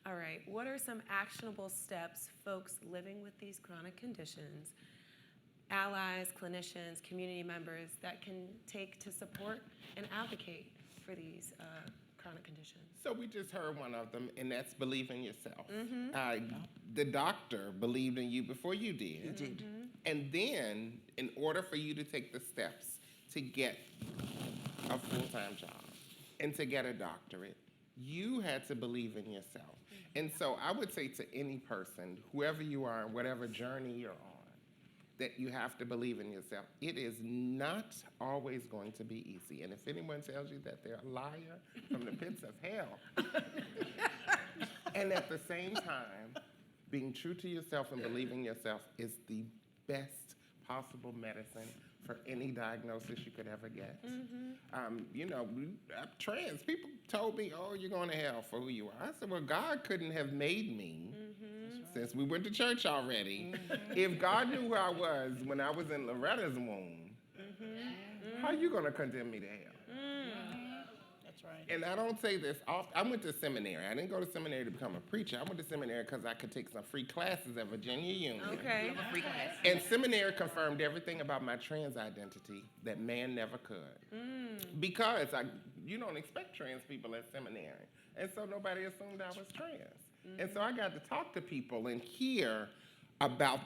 All right, what are some actionable steps folks living with these chronic conditions, allies, clinicians, community members, that can take to support and advocate for these chronic conditions? So we just heard one of them, and that's believe in yourself. The doctor believed in you before you did. You did. And then, in order for you to take the steps to get a full-time job and to get a doctorate, you had to believe in yourself. And so I would say to any person, whoever you are and whatever journey you're on, that you have to believe in yourself. It is not always going to be easy. And if anyone tells you that they're a liar from the pits of hell, and at the same time, being true to yourself and believing yourself is the best possible medicine for any diagnosis you could ever get. You know, I'm trans. People told me, "Oh, you're going to hell for who you are." I said, well, God couldn't have made me, since we went to church already. If God knew who I was when I was in Loretta's womb, how are you going to condemn me to hell? That's right. And I don't say this often. I went to seminary. I didn't go to seminary to become a preacher. I went to seminary because I could take some free classes at Virginia Union. Okay. And seminary confirmed everything about my trans identity that man never could. Because you don't expect trans people at seminary. And so nobody assumed I was trans. And so I got to talk to people and hear about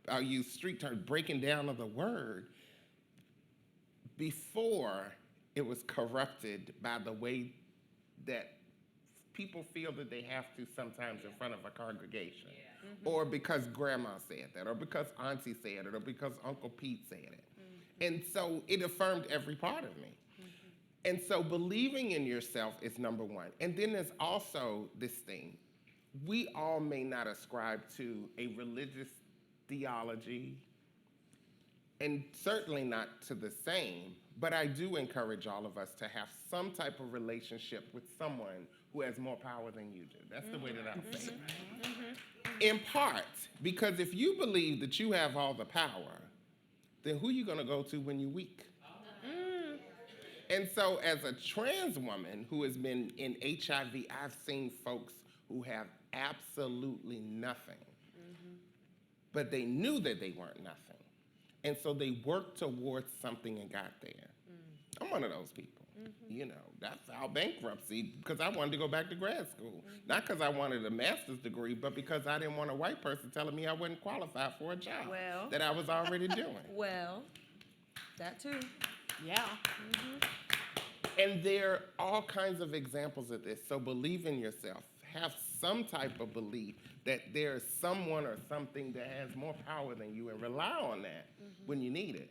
I'll use street term, breaking down of the word before it was corrupted by the way that people feel that they have to sometimes in front of a congregation, or because grandma said that, or because auntie said it, or because Uncle Pete said it. And so it affirmed every part of me. And so believing in yourself is number one. And then there's also this thing. We all may not ascribe to a religious theology, and certainly not to the same, but I do encourage all of us to have some type of relationship with someone who has more power than you do. That's the way that I'll say it. In part, because if you believe that you have all the power, then who are you gonna go to when you're weak? And so as a trans woman who has been in HIV, I've seen folks who have absolutely nothing, but they knew that they weren't nothing. And so they worked towards something and got there. I'm one of those people. You know, I filed bankruptcy because I wanted to go back to grad school. Not because I wanted a master's degree, but because I didn't want a white person telling me I wasn't qualified for a job that I was already doing. Well, that too. Yeah. And there are all kinds of examples of this. So believe in yourself. Have some type of belief that there's someone or something that has more power than you, and rely on that when you need it.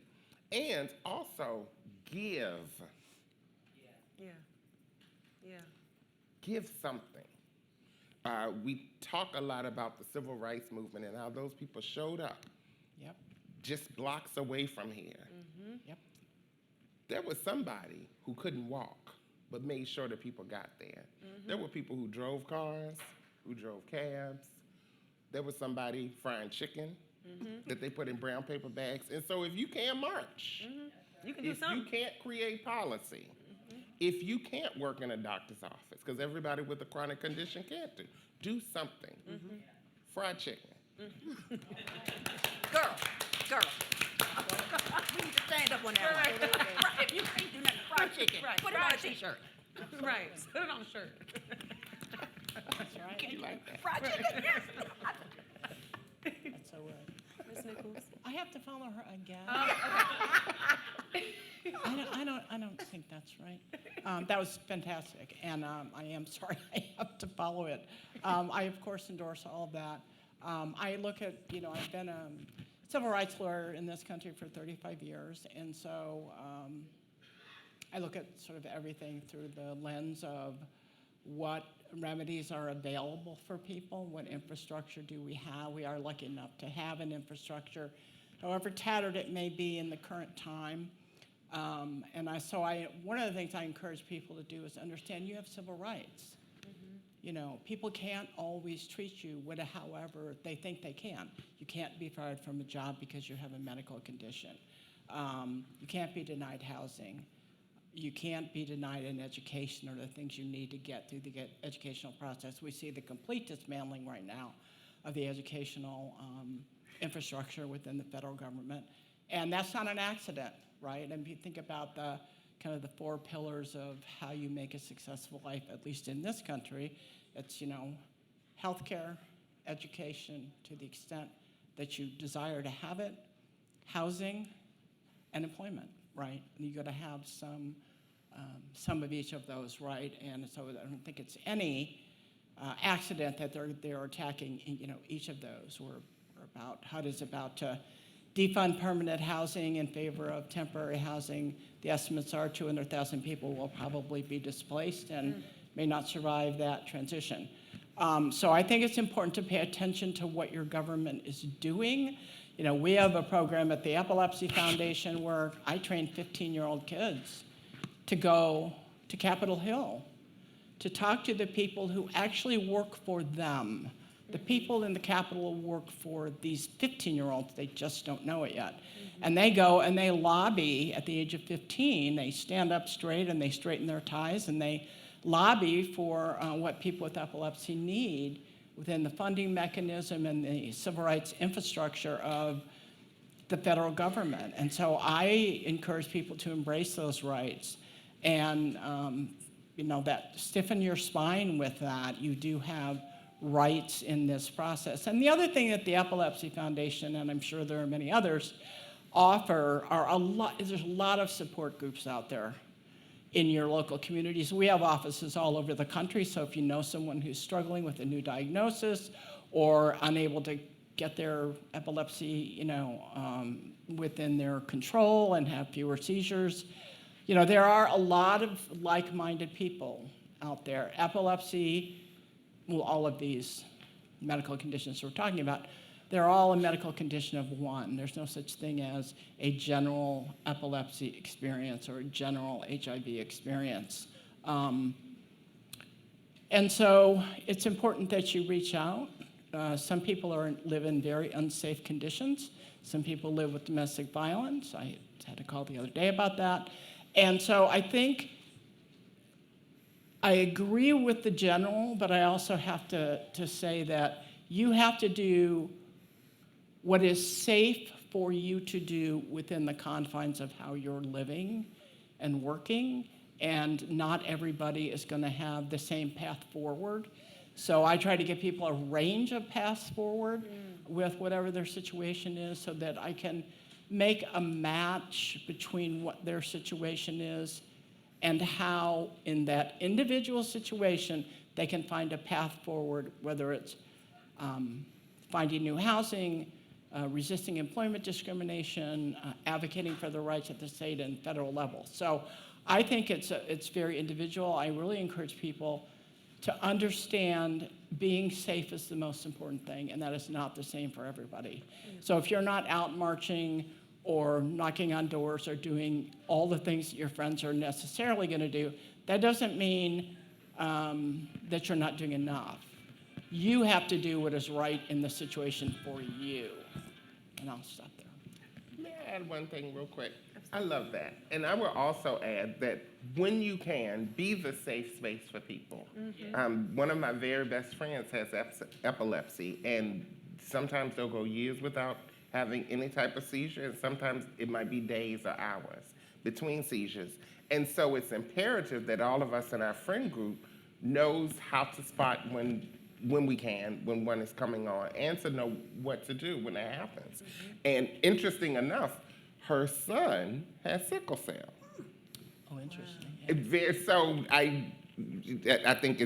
And also give. Yeah. Give something. We talk a lot about the civil rights movement and how those people showed up Yep. just blocks away from here. Yep. There was somebody who couldn't walk, but made sure that people got there. There were people who drove cars, who drove cabs. There was somebody frying chicken that they put in brown paper bags. And so if you can't march, You can do if something. you can't create policy, if you can't work in a doctor's office, because everybody with a chronic condition can't do something. Fried chicken. Girl. We need to stand up on that one. If you can't do nothing, fried chicken, put it on a t-shirt. Right. Put it on a shirt. That's right. You like that? Fried chicken, yes. That's so right. Ms. Nichols. I have to follow her again. I don't think that's right. That was fantastic, and I am sorry I have to follow it. I, of course, endorse all of that. I look at, I've been a civil rights lawyer in this country for 35 years, and so I look at sort of everything through the lens of what remedies are available for people, what infrastructure do we have. We are lucky enough to have an infrastructure, however tattered it may be in the current time. One of the things I encourage people to do is understand you have civil rights. People can't always treat you however they think they can. You can't be fired from a job because you have a medical condition. You can't be denied housing. You can't be denied an education or the things you need to get through the educational process. We see the complete dismantling right now of the educational infrastructure within the federal government. And that's not an accident, right? And if you think about the kind of the four pillars of how you make a successful life, at least in this country, it's, healthcare, education to the extent that you desire to have it, housing, and employment, right? And you got to have some of each of those, right? And so I don't think it's any accident that they're attacking, each of those. We're about to defund permanent housing in favor of temporary housing. The estimates are 200,000 people will probably be displaced and may not survive that transition. So I think it's important to pay attention to what your government is doing. We have a program at the Epilepsy Foundation where I train 15-year-old kids to go to Capitol Hill to talk to the people who actually work for them. The people in the Capitol work for these 15-year-olds. They just don't know it yet. And they go and they lobby at the age of 15. They stand up straight and they straighten their ties and they lobby for what people with epilepsy need within the funding mechanism and the civil rights infrastructure of the federal government. And so I encourage people to embrace those rights and, that stiffen your spine with that. You do have rights in this process. And the other thing that the Epilepsy Foundation, and I'm sure there are many others, offer are there's a lot of support groups out there. in your local communities. We have offices all over the country, so if you know someone who's struggling with a new diagnosis or unable to get their epilepsy, within their control and have fewer seizures, there are a lot of like-minded people out there. Epilepsy, well, all of these medical conditions we're talking about, they're all a medical condition of one. There's no such thing as a general epilepsy experience or a general HIV experience. And so it's important that you reach out. Some people live in very unsafe conditions. Some people live with domestic violence. I had a call the other day about that. And so I think I agree with the general, but I also have to say that you have to do what is safe for you to do within the confines of how you're living and working, and not everybody is going to have the same path forward. So I try to give people a range of paths forward with whatever their situation is, so that I can make a match between what their situation is and how, in that individual situation, they can find a path forward, whether it's finding new housing, resisting employment discrimination, advocating for the rights at the state and federal level. So I think it's very individual. I really encourage people to understand being safe is the most important thing, and that is not the same for everybody. So if you're not out marching or knocking on doors or doing all the things that your friends are necessarily going to do, that doesn't mean that you're not doing enough. You have to do what is right in the situation for you. And I'll stop there. May I add one thing real quick? I love that. And I will also add that when you can, be the safe space for people. One of my very best friends has epilepsy, and sometimes they'll go years without having any type of seizure, and sometimes it might be days or hours between seizures. And so it's imperative that all of us in our friend group knows how to spot when we can, when one is coming on, and to know what to do when that happens. And interesting enough, her son has sickle cell. Oh, interesting. So I think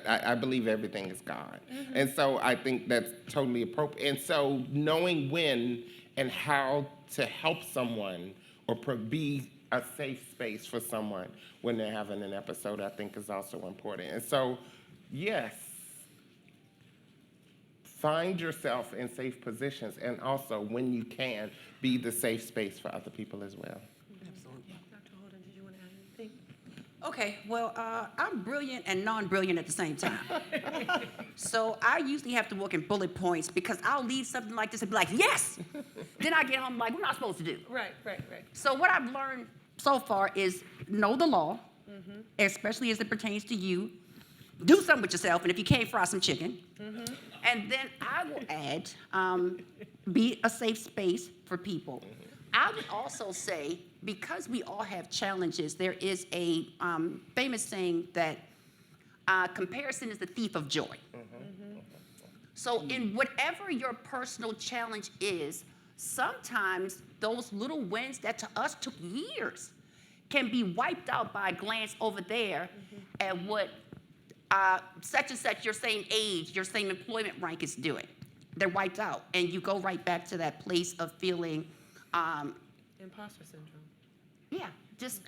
I believe everything is God. And so I think that's totally appropriate. And so knowing when and how to help someone or be a safe space for someone when they're having an episode, I think is also important. And so, yes, find yourself in safe positions, and also, when you can, be the safe space for other people as well. Absolutely. Dr. Holden, did you want to add anything? Okay, well, I'm brilliant and non-brilliant at the same time. So I usually have to work in bullet points, because I'll leave something like this and be like, yes! Then I get home like, what am I supposed to do? Right. So what I've learned so far is know the law, especially as it pertains to you. Do something with yourself, and if you can't, fry some chicken. And then I will add, be a safe space for people. I would also say, because we all have challenges, there is a famous saying that comparison is the thief of joy. So in whatever your personal challenge is, sometimes those little wins that to us took years can be wiped out by a glance over there at what such and such, your same age, your same employment rank is doing. They're wiped out, and you go right back to that place of feeling, Imposter syndrome. yeah, just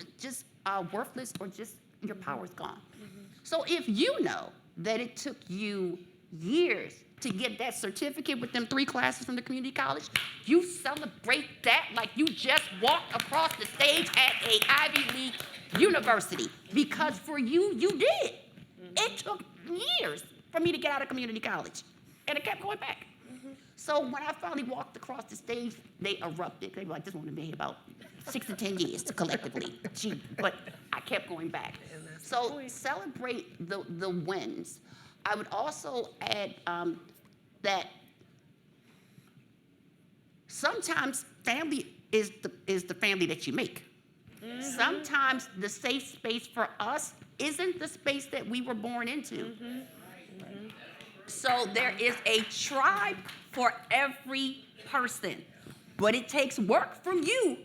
worthless, or just your power's gone. So if you know that it took you years to get that certificate with them 3 classes from the community college, you celebrate that like you just walked across the stage at a Ivy League university, because for you, you did. It took years for me to get out of community college, and it kept going back. So when I finally walked across the stage, they erupted. They were like, this woman been here about 6 to 10 years collectively. But I kept going back. So celebrate the wins. I would also add that sometimes family is the family that you make. Sometimes the safe space for us isn't the space that we were born into. So there is a tribe for every person, but it takes work from you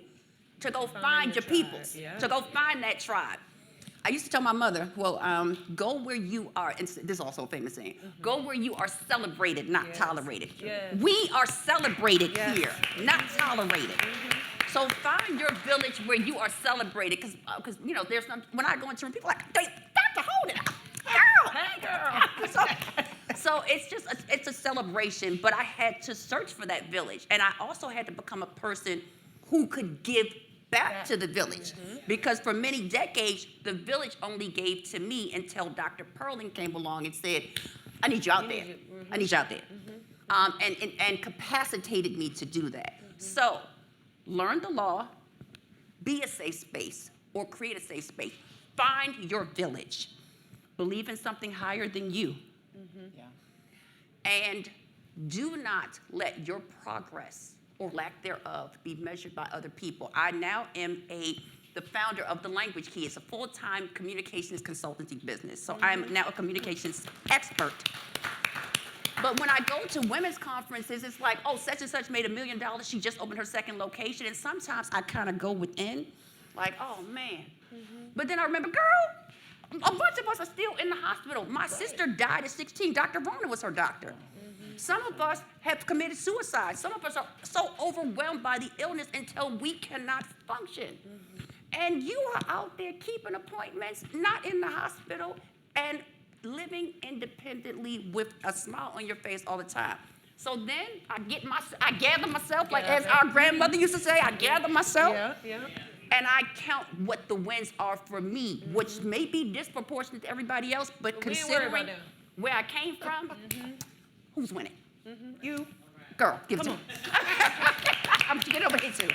to go find your peoples, to go find that tribe. I used to tell my mother, well, go where you are, and this is also a famous saying, go where you are celebrated, not tolerated. Yes. We are celebrated Yes. here, not tolerated. So find your village where you are celebrated, because you know, there's some, when I go into room, people are like, Dr. Holden, girl, hey girl. So it's a celebration, but I had to search for that village, and I also had to become a person who could give back to the village, because for many decades, the village only gave to me until Dr. Perlin came along and said, I need you out there. I need you out there. And capacitated me to do that. So learn the law, be a safe space, or create a safe space. Find your village. Believe in something higher than you. Yeah. And do not let your progress or lack thereof be measured by other people. I now am the founder of The Language Key. It's a full-time communications consultancy business. So I'm now a communications expert. But when I go to women's conferences, it's like, oh, such and such made $1 million. She just opened her second location. And sometimes I kind of go within, like, oh, man. But then I remember, girl, a bunch of us are still in the hospital. My sister died at 16. Dr. Rona was her doctor. Some of us have committed suicide. Some of us are so overwhelmed by the illness until we cannot function. And you are out there keeping appointments, not in the hospital, and living independently with a smile on your face all the time. So then I gather myself, like as our grandmother used to say, I gather myself. And I count what the wins are for me, which may be disproportionate to everybody else, but considering where I came from, who's winning? You. Girl, give it to me. I'm get over here too.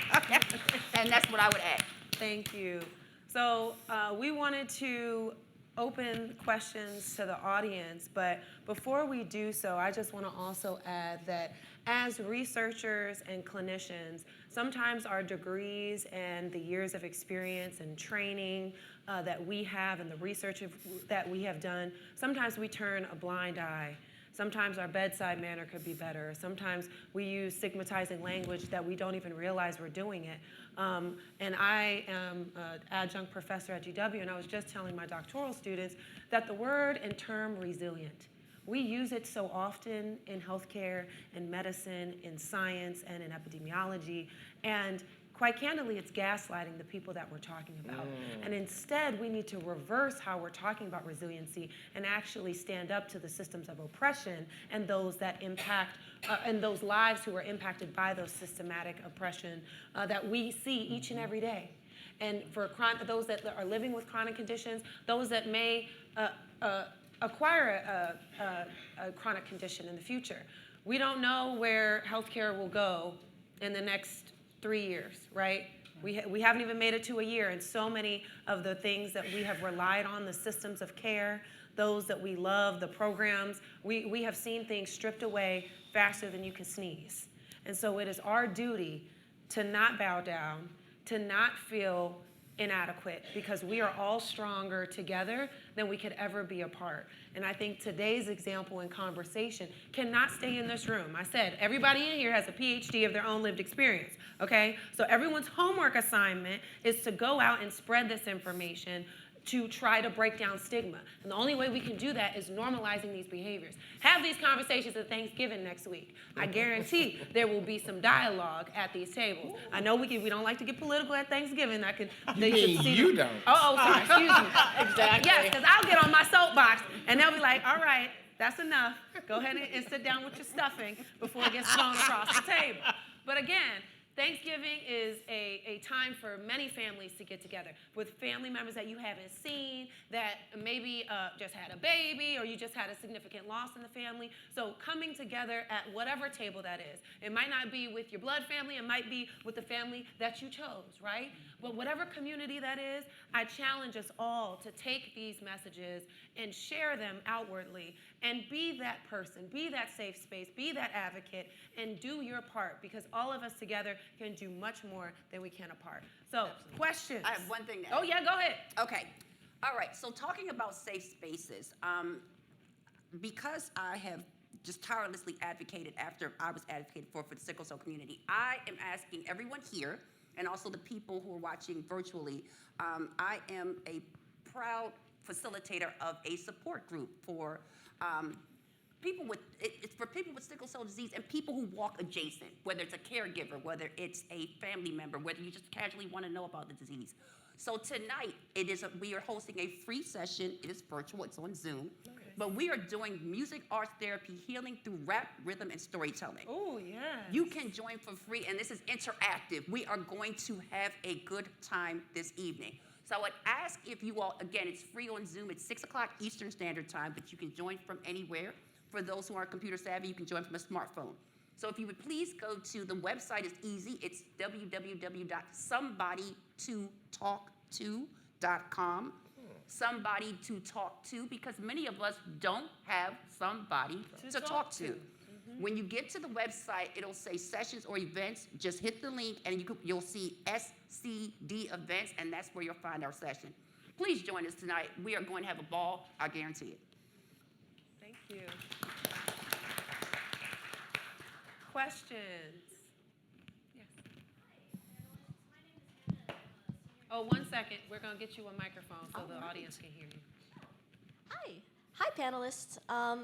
And that's what I would add. Thank you. So we wanted to open questions to the audience, but before we do so, I just want to also add that as researchers and clinicians, sometimes our degrees and the years of experience and training that we have and the research that we have done, sometimes we turn a blind eye. Sometimes our bedside manner could be better. Sometimes we use stigmatizing language that we don't even realize we're doing it. And I am an adjunct professor at GW, and I was just telling my doctoral students that the word and term resilient, we use it so often in healthcare, in medicine, in science, and in epidemiology. And quite candidly, it's gaslighting the people that we're talking about. And instead, we need to reverse how we're talking about resiliency and actually stand up to the systems of oppression and those that impact, and those lives who are impacted by those systematic oppression that we see each and every day. And for those that are living with chronic conditions, those that may acquire a chronic condition in the future. We don't know where healthcare will go in the next 3 years, right? We haven't even made it to a year, and so many of the things that we have relied on, the systems of care, those that we love, the programs, we have seen things stripped away faster than you can sneeze. And so it is our duty to not bow down, to not feel inadequate, because we are all stronger together than we could ever be apart. And I think today's example and conversation cannot stay in this room. I said, everybody in here has a PhD of their own lived experience, okay? So everyone's homework assignment is to go out and spread this information to try to break down stigma. And the only way we can do that is normalizing these behaviors. Have these conversations at Thanksgiving next week. I guarantee there will be some dialogue at these tables. I know we don't like to get political at Thanksgiving. You don't. Oh, sorry, excuse me. Exactly. Yes, because I'll get on my soapbox and they'll be like, all right, that's enough. Go ahead and sit down with your stuffing before it gets thrown across the table. But again, Thanksgiving is a time for many families to get together with family members that you haven't seen, that maybe just had a baby, or you just had a significant loss in the family. So coming together at whatever table that is. It might not be with your blood family, it might be with the family that you chose, right? But whatever community that is, I challenge us all to take these messages and share them outwardly and be that person, be that safe space, be that advocate, and do your part, because all of us together can do much more than we can apart. So, questions? I have one thing to add. Oh, yeah, go ahead. Okay. All right. So talking about safe spaces, because I have just tirelessly advocated after I was advocated for the sickle cell community, I am asking everyone here and also the people who are watching virtually, I am a proud facilitator of a support group for people with, it's for people with sickle cell disease and people who walk adjacent, whether it's a caregiver, whether it's a family member, whether you just casually want to know about the disease. So tonight, we are hosting a free session. It is virtual, it's on Zoom. Okay. But we are doing music, arts therapy, healing through rap, rhythm, and storytelling. Oh, yeah. You can join for free, and this is interactive. We are going to have a good time this evening. So I would ask if you all, again, it's free on Zoom. It's 6 o'clock Eastern Standard Time, but you can join from anywhere. For those who aren't computer savvy, you can join from a smartphone. So if you would please go to the website, it's easy. It's www.somebodytotalkto.com. Somebody to talk to, because many of us don't have somebody to talk to. Mm-hmm. When you get to the website, it'll say sessions or events. Just hit the link and you'll see SCD events, and that's where you'll find our session. Please join us tonight. We are going to have a ball, I guarantee it. Thank you. Questions? Yes. Oh, 1 second. We're going to get you a microphone so the audience can hear you. Hi, panelists.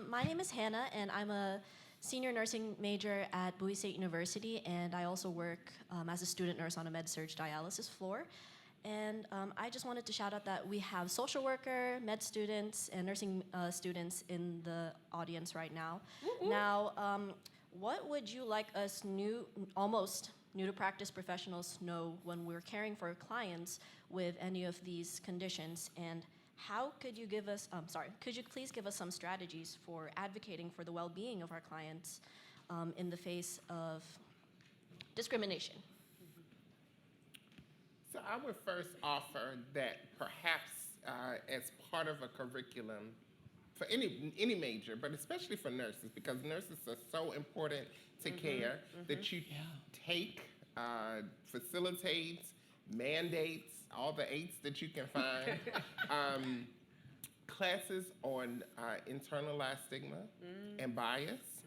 My name is Hannah, and I'm a senior nursing major at Bowie State University, and I also work as a student nurse on a med-surg dialysis floor. And I just wanted to shout out that we have social worker, med students, and nursing students in the audience right now. Mm-hmm. Now, what would you like us almost new to practice professionals know when we're caring for clients with any of these conditions? And how could you could you please give us some strategies for advocating for the well-being of our clients in the face of discrimination? So I would first offer that perhaps as part of a curriculum for any major, but especially for nurses, because nurses are so important to care, that you take, facilitate, mandates, all the 8s that you can find, classes on internalized stigma and bias,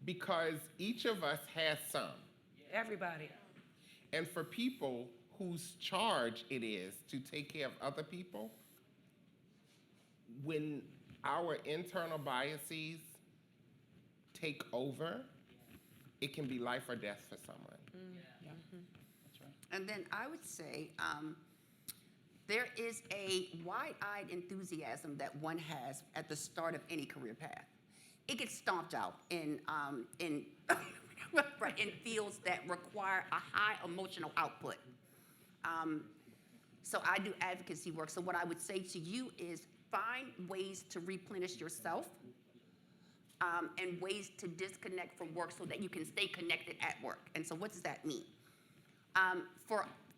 because each of us has some. Everybody. And for people whose charge it is to take care of other people, when our internal biases take over, it can be life or death for someone. Yeah, that's right. And then I would say there is a wide-eyed enthusiasm that one has at the start of any career path. It gets stomped out in fields that require a high emotional output. So I do advocacy work. So what I would say to you is find ways to replenish yourself and ways to disconnect from work so that you can stay connected at work. And so what does that mean?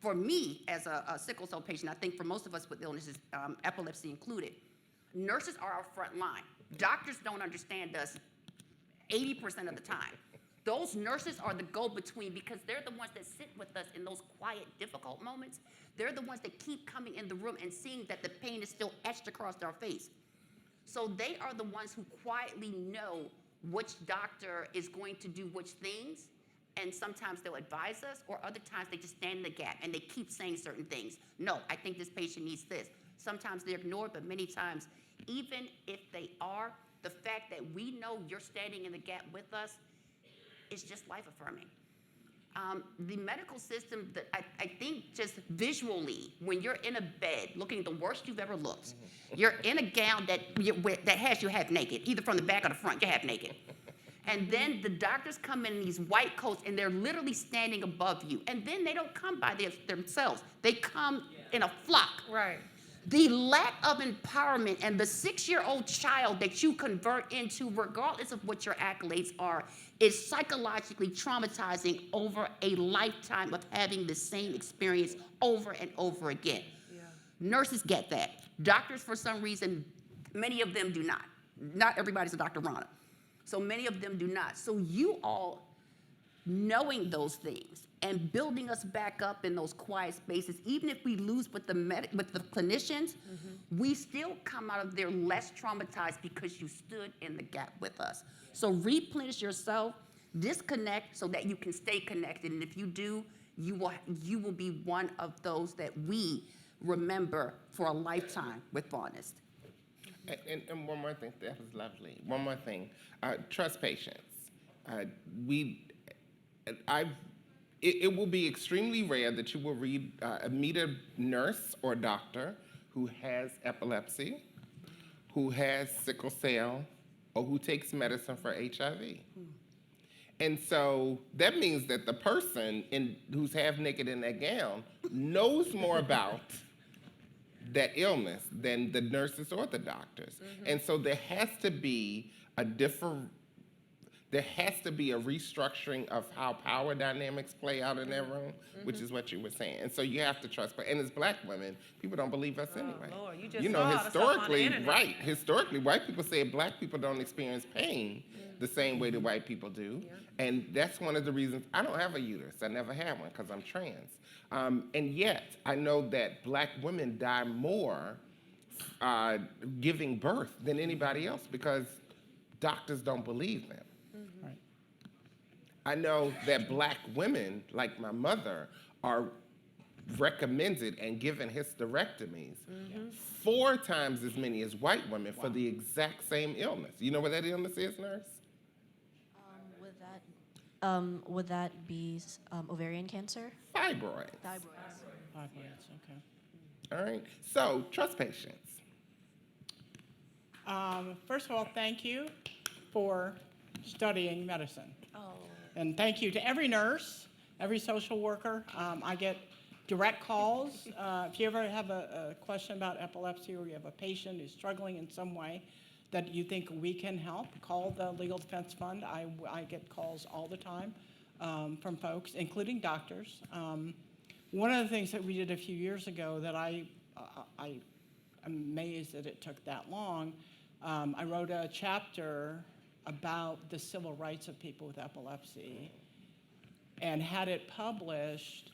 For me, as a sickle cell patient, I think for most of us with illnesses, epilepsy included, nurses are our front line. Doctors don't understand us 80% of the time. Those nurses are the go-between because they're the ones that sit with us in those quiet, difficult moments. They're the ones that keep coming in the room and seeing that the pain is still etched across our face. So they are the ones who quietly know which doctor is going to do which things, and sometimes they'll advise us, or other times they just stand in the gap and they keep saying certain things. No, I think this patient needs this. Sometimes they're ignored, but many times, even if they are, the fact that we know you're standing in the gap with us is just life affirming. The medical system, I think just visually, when you're in a bed looking the worst you've ever looked, you're in a gown that has you half naked, either from the back or the front, you're half naked. And then the doctors come in these white coats and they're literally standing above you. And then they don't come by themselves. They come in a flock. Right. The lack of empowerment and the 6-year-old child that you convert into, regardless of what your accolades are, is psychologically traumatizing over a lifetime of having the same experience over and over again. Yeah. Nurses get that. Doctors, for some reason, many of them do not. Not everybody's a Dr. Rana. So many of them do not. So you all knowing those things and building us back up in those quiet spaces, even if we lose with the clinicians, we still come out of there less traumatized because you stood in the gap with us. So replenish yourself, disconnect so that you can stay connected. And if you do, you will be one of those that we remember for a lifetime with Panelist. And one more thing, that was lovely. One more thing, trust patients. It will be extremely rare that you will meet a nurse or doctor who has epilepsy, who has sickle cell, or who takes medicine for HIV. And so that means that the person who's half naked in that gown knows more about that illness than the nurses or the doctors. And so there has to be a restructuring of how power dynamics play out in that room, which is what you were saying. And so you have to trust, and as Black women, people don't believe us anyway. Lord, you just You know, saw the stuff on the historically, internet. right, historically, white people say Black people don't experience pain the same way that white people do. And that's one of the reasons I don't have a uterus. I never had one because I'm trans. And yet, I know that Black women die more giving birth than anybody else because doctors don't believe them. Right. I know that Black women, like my mother, are recommended and given hysterectomies 4 times as many as white women for the exact same illness. You know what that illness is, nurse? Would that be ovarian cancer? Fibroids. Fibroids. Fibroids, okay. All right. So trust patients. First of all, thank you for studying medicine. Oh. And thank you to every nurse, every social worker. I get direct calls. If you ever have a question about epilepsy or you have a patient who's struggling in some way that you think we can help, call the Legal Defense Fund. I get calls all the time from folks, including doctors. One of the things that we did a few years ago that I'm amazed that it took that long, I wrote a chapter about the civil rights of people with epilepsy and had it published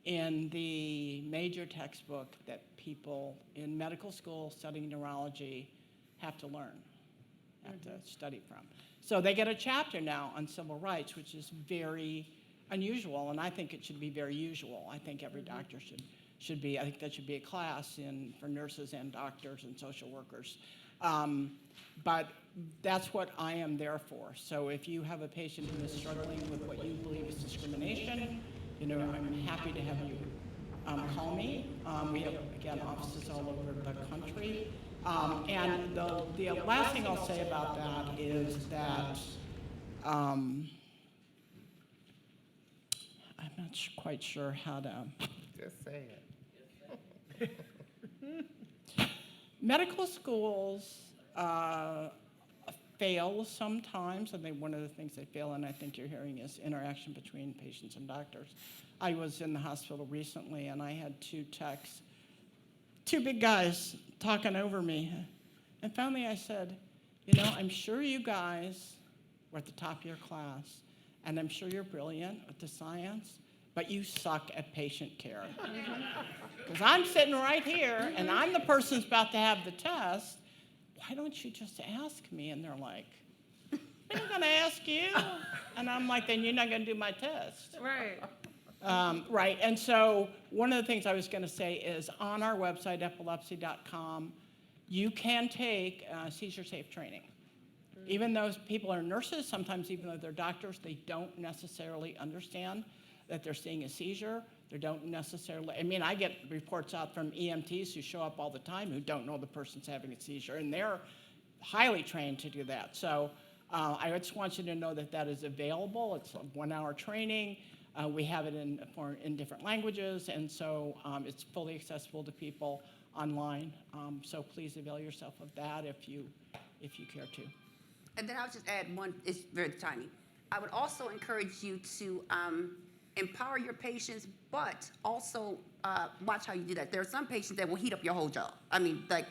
in the major textbook that people in medical school studying neurology have to learn, have to study from. So they get a chapter now on civil rights, which is very unusual, and I think it should be very usual. I think every doctor should be, I think that should be a class for nurses and doctors and social workers. But that's what I am there for. So if you have a patient who is struggling with what you believe is discrimination, you know, I'm happy to have you call me. We have, again, offices all over the country. And the last thing I'll say about that is that I'm not quite sure how to. Just say it. Medical schools fail sometimes. I think one of the things they fail, and I think you're hearing, is interaction between patients and doctors. I was in the hospital recently, and I had 2 techs, 2 big guys talking over me. And finally I said, you know, I'm sure you guys were at the top of your class, and I'm sure you're brilliant with the science, but you suck at patient care. Because I'm sitting right here, and I'm the person who's about to have the test. Why don't you just ask me? And they're like, I'm not going to ask you. And I'm like, then you're not going to do my test. Right. Right, and so one of the things I was going to say is on our website, epilepsy.com, you can take seizure-safe training. Even though people are nurses, sometimes even though they're doctors, they don't necessarily understand that they're seeing a seizure. They don't necessarily, I mean, I get reports out from EMTs who show up all the time who don't know the person's having a seizure, and they're highly trained to do that. So I just want you to know that that is available. It's a 1-hour training. We have it in different languages, and so it's fully accessible to people online. So please avail yourself of that if you care to. And then I'll just add one, it's very tiny. I would also encourage you to empower your patients, but also watch how you do that. There are some patients that will heat up your whole job. I mean, like,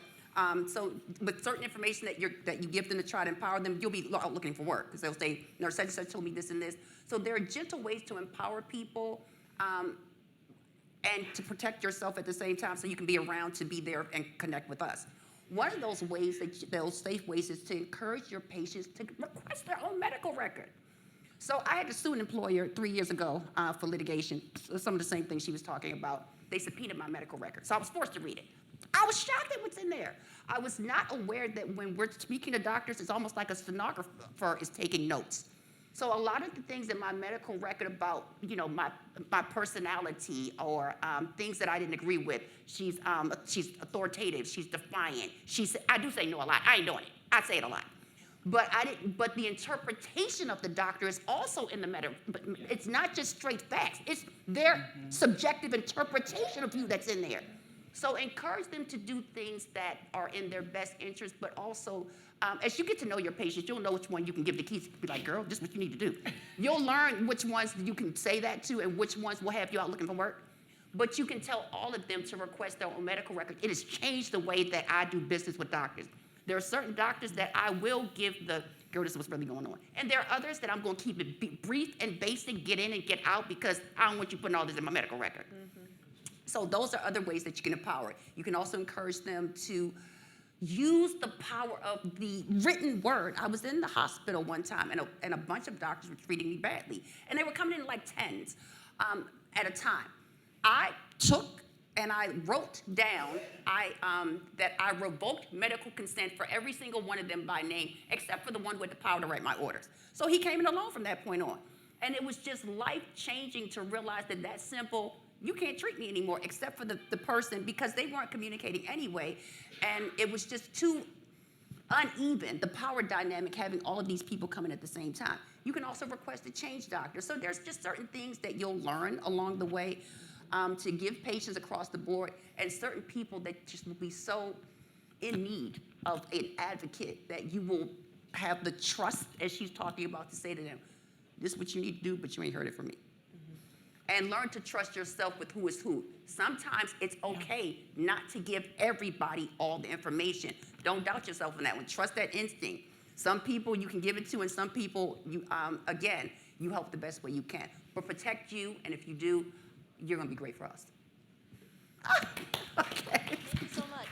so with certain information that you give them to try to empower them, you'll be out looking for work because they'll say, nurse such and such told me this and this. So there are gentle ways to empower people and to protect yourself at the same time so you can be around to be there and connect with us. One of those ways, those safe ways, is to encourage your patients to request their own medical record. So I had to sue an employer 3 years ago for litigation, some of the same things she was talking about. they subpoenaed my medical record. So I was forced to read it. I was shocked at what's in there. I was not aware that when we're speaking to doctors, it's almost like a stenographer is taking notes. So a lot of the things in my medical record about, my personality or things that I didn't agree with, she's authoritative, she's defiant. I do say no a lot. I ain't doing it. I say it a lot. But but the interpretation of the doctor is also in the but it's not just straight facts. It's their subjective interpretation of you that's in there. So encourage them to do things that are in their best interest, but also, as you get to know your patients, you'll know which one you can give the keys. Be like, girl, this is what you need to do. You'll learn which ones you can say that to and which ones will have you out looking for work. But you can tell all of them to request their own medical record. It has changed the way that I do business with doctors. There are certain doctors that I will give girl, this is what's really going on. And there are others that I'm going to keep it brief and basic, get in and get out, because I don't want you putting all this in my medical record. So those are other ways that you can empower it. You can also encourage them to use the power of the written word. I was in the hospital one time, and a bunch of doctors were treating me badly. And they were coming in like 10s at a time. I took and I wrote down that I revoked medical consent for every single one of them by name, except for the one with the power to write my orders. So he came in alone from that point on. And it was just life-changing to realize that simple, you can't treat me anymore, except for the person, because they weren't communicating anyway. And it was just too uneven, the power dynamic, having all of these people coming at the same time. You can also request a change doctor. So there's just certain things that you'll learn along the way to give patients across the board, and certain people that just will be so in need of an advocate that you will have the trust, as she's talking about, to say to them, this is what you need to do, but you ain't heard it from me. And learn to trust yourself with who is who. Sometimes it's okay not to give everybody all the information. Don't doubt yourself in that one. Trust that instinct. Some people you can give it to, and some people, you help the best way you can. But protect you, and if you do, you're gonna be great for us. Okay. Thank you so much.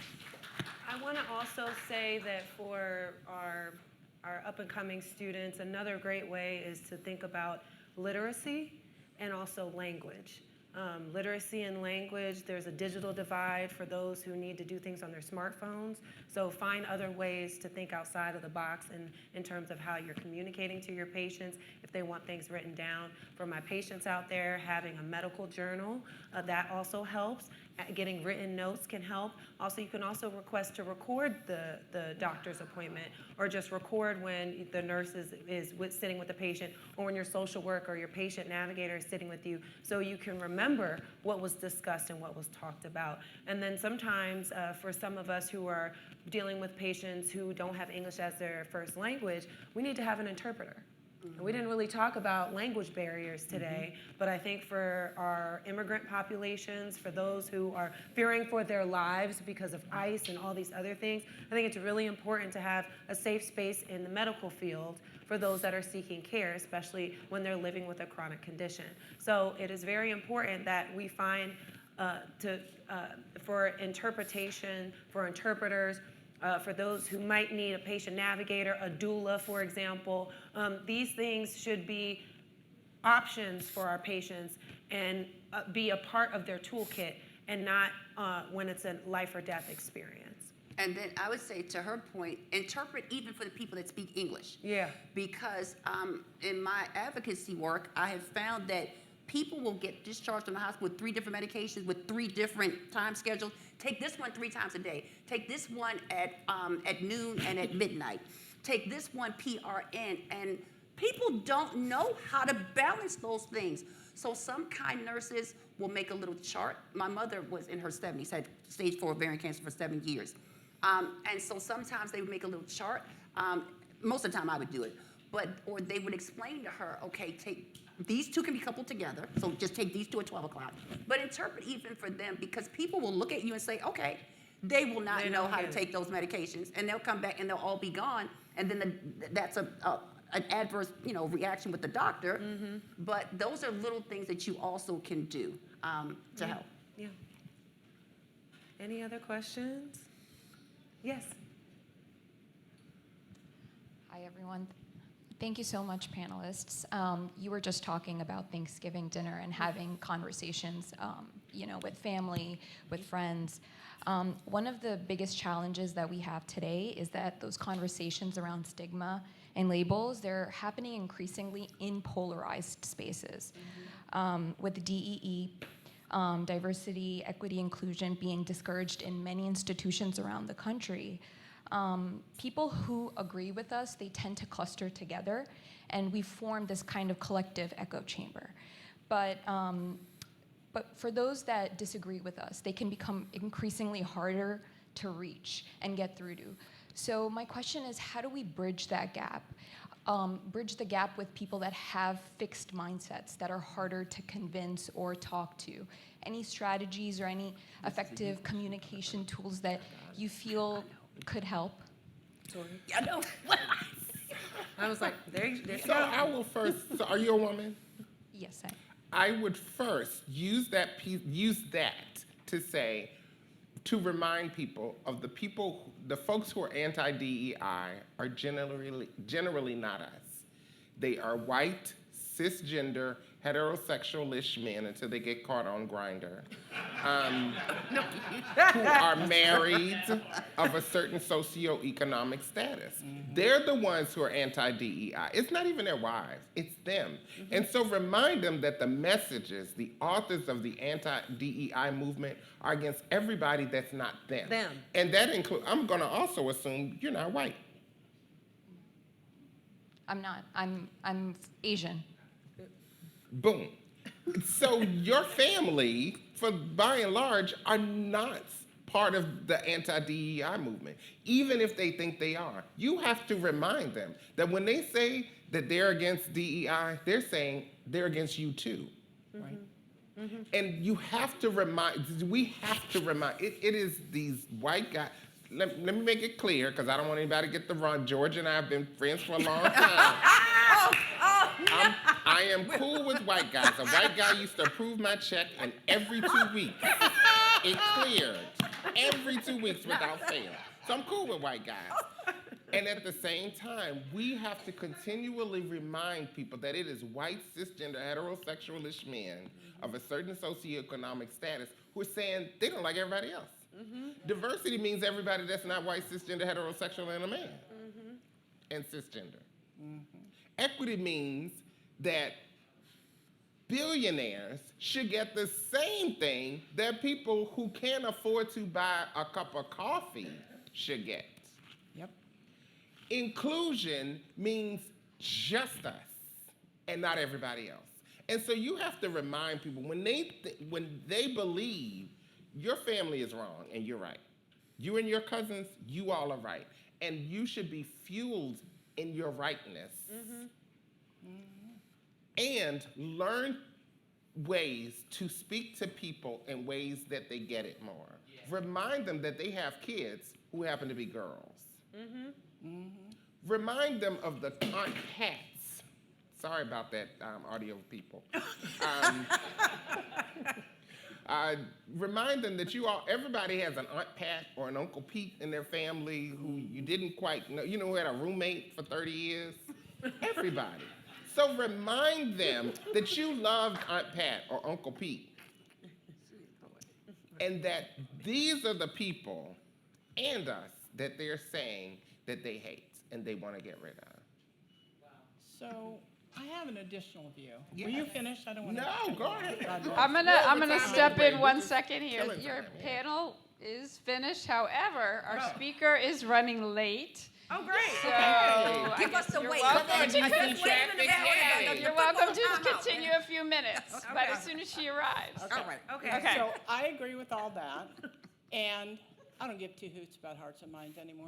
I want to also say that for our up-and-coming students, another great way is to think about literacy and also language. Literacy and language, there's a digital divide for those who need to do things on their smartphones. So find other ways to think outside of the box in terms of how you're communicating to your patients, if they want things written down. For my patients out there, having a medical journal, that also helps. Getting written notes can help. Also, you can also request to record the doctor's appointment, or just record when the nurse is sitting with the patient, or when your social worker or your patient navigator is sitting with you, so you can remember what was discussed and what was talked about. And then sometimes for some of us who are dealing with patients who don't have English as their first language, we need to have an interpreter. And we didn't really talk about language barriers today, but I think for our immigrant populations, for those who are fearing for their lives because of ICE and all these other things, I think it's really important to have a safe space in the medical field for those that are seeking care, especially when they're living with a chronic condition. So it is very important that we find for interpretation, for interpreters, for those who might need a patient navigator, a doula, for example. These things should be options for our patients and be a part of their toolkit, and not when it's a life or death experience. And then I would say, to her point, interpret even for the people that speak English. Yeah. Because in my advocacy work, I have found that people will get discharged from the hospital with 3 different medications with 3 different time schedules. Take this one 3 times a day. Take this one at noon and at midnight. Take this one PRN. And people don't know how to balance those things. So some kind nurses will make a little chart. My mother was in her 70s, had stage 4 ovarian cancer for 7 years. And so sometimes they would make a little chart. Most of the time I would do it. Or they would explain to her, okay, these 2 can be coupled together, so just take these 2 at 12 o'clock. But interpret even for them, because people will look at you and say, okay, they will not know how to take those medications, and they'll come back and they'll all be gone, and then that's an adverse, reaction with the doctor. But those are little things that you also can do to help. Yeah. Any other questions? Yes. Hi, everyone. Thank you so much, panelists. You were just talking about Thanksgiving dinner and having conversations with family, with friends. One of the biggest challenges that we have today is that those conversations around stigma and labels, they're happening increasingly in polarized spaces. With DEE, diversity, equity, inclusion being discouraged in many institutions around the country, people who agree with us, they tend to cluster together, and we form this kind of collective echo chamber. But for those that disagree with us, they can become increasingly harder to reach and get through to. So my question is, how do we bridge that gap? Bridge the gap with people that have fixed mindsets that are harder to convince or talk to. Any strategies or any effective communication tools that you feel could help? I know. I was like, there's So I will first, so are you a woman? Yes, I would first use that to say, to remind people of the folks who are anti-DEI are generally not us. They are white, cisgender, heterosexual-ish men until they get caught on Grindr, who are married of a certain socioeconomic status. They're the ones who are anti-DEI. It's not even their wives, it's them. And so remind them that the messages, the authors of the anti-DEI movement are against everybody that's not them. And that includes, I'm gonna also assume you're not white. I'm not. I'm Asian. Boom. So your family, by and large, are not part of the anti-DEI movement, even if they think they are. You have to remind them that when they say that they're against DEI, they're saying they're against you too, right? And you have to we have to remind, it is these white guys. Let me make it clear, because I don't want anybody to get the wrong. George and I have been friends for a long time. I am cool with white guys. A white guy used to approve my check, and every 2 weeks, it cleared. Every 2 weeks without fail. So I'm cool with white guys. And at the same time, we have to continually remind people that it is white, cisgender, heterosexual-ish men of a certain socioeconomic status who are saying they don't like everybody else. Diversity means everybody that's not white, cisgender, heterosexual, and a man. And cisgender. Equity means that billionaires should get the same thing that people who can't afford to buy a cup of coffee should get. Inclusion means just us and not everybody else. And so you have to remind people when they believe your family is wrong and you're right. You and your cousins, you all are right. And you should be fueled in your rightness. And learn ways to speak to people in ways that they get it more. Remind them that they have kids who happen to be girls. Remind them of the Aunt Pats. Sorry about that, audio people. Remind them that everybody has an Aunt Pat or an Uncle Pete in their family who you didn't quite know, who had a roommate for 30 years. Everybody. So remind them that you loved Aunt Pat or Uncle Pete. And that these are the people and us that they're saying that they hate and they want to get rid of. So I have an additional view. Were you finished? I don't want to. No, go ahead. I'm gonna step in 1 second here. Your panel is finished. However, our speaker is running late. Oh, great. So Give us the weight. you're welcome to continue a few minutes, but as soon as she arrives. All right. Okay. So I agree with all that, and I don't give two hoots about hearts and minds anymore.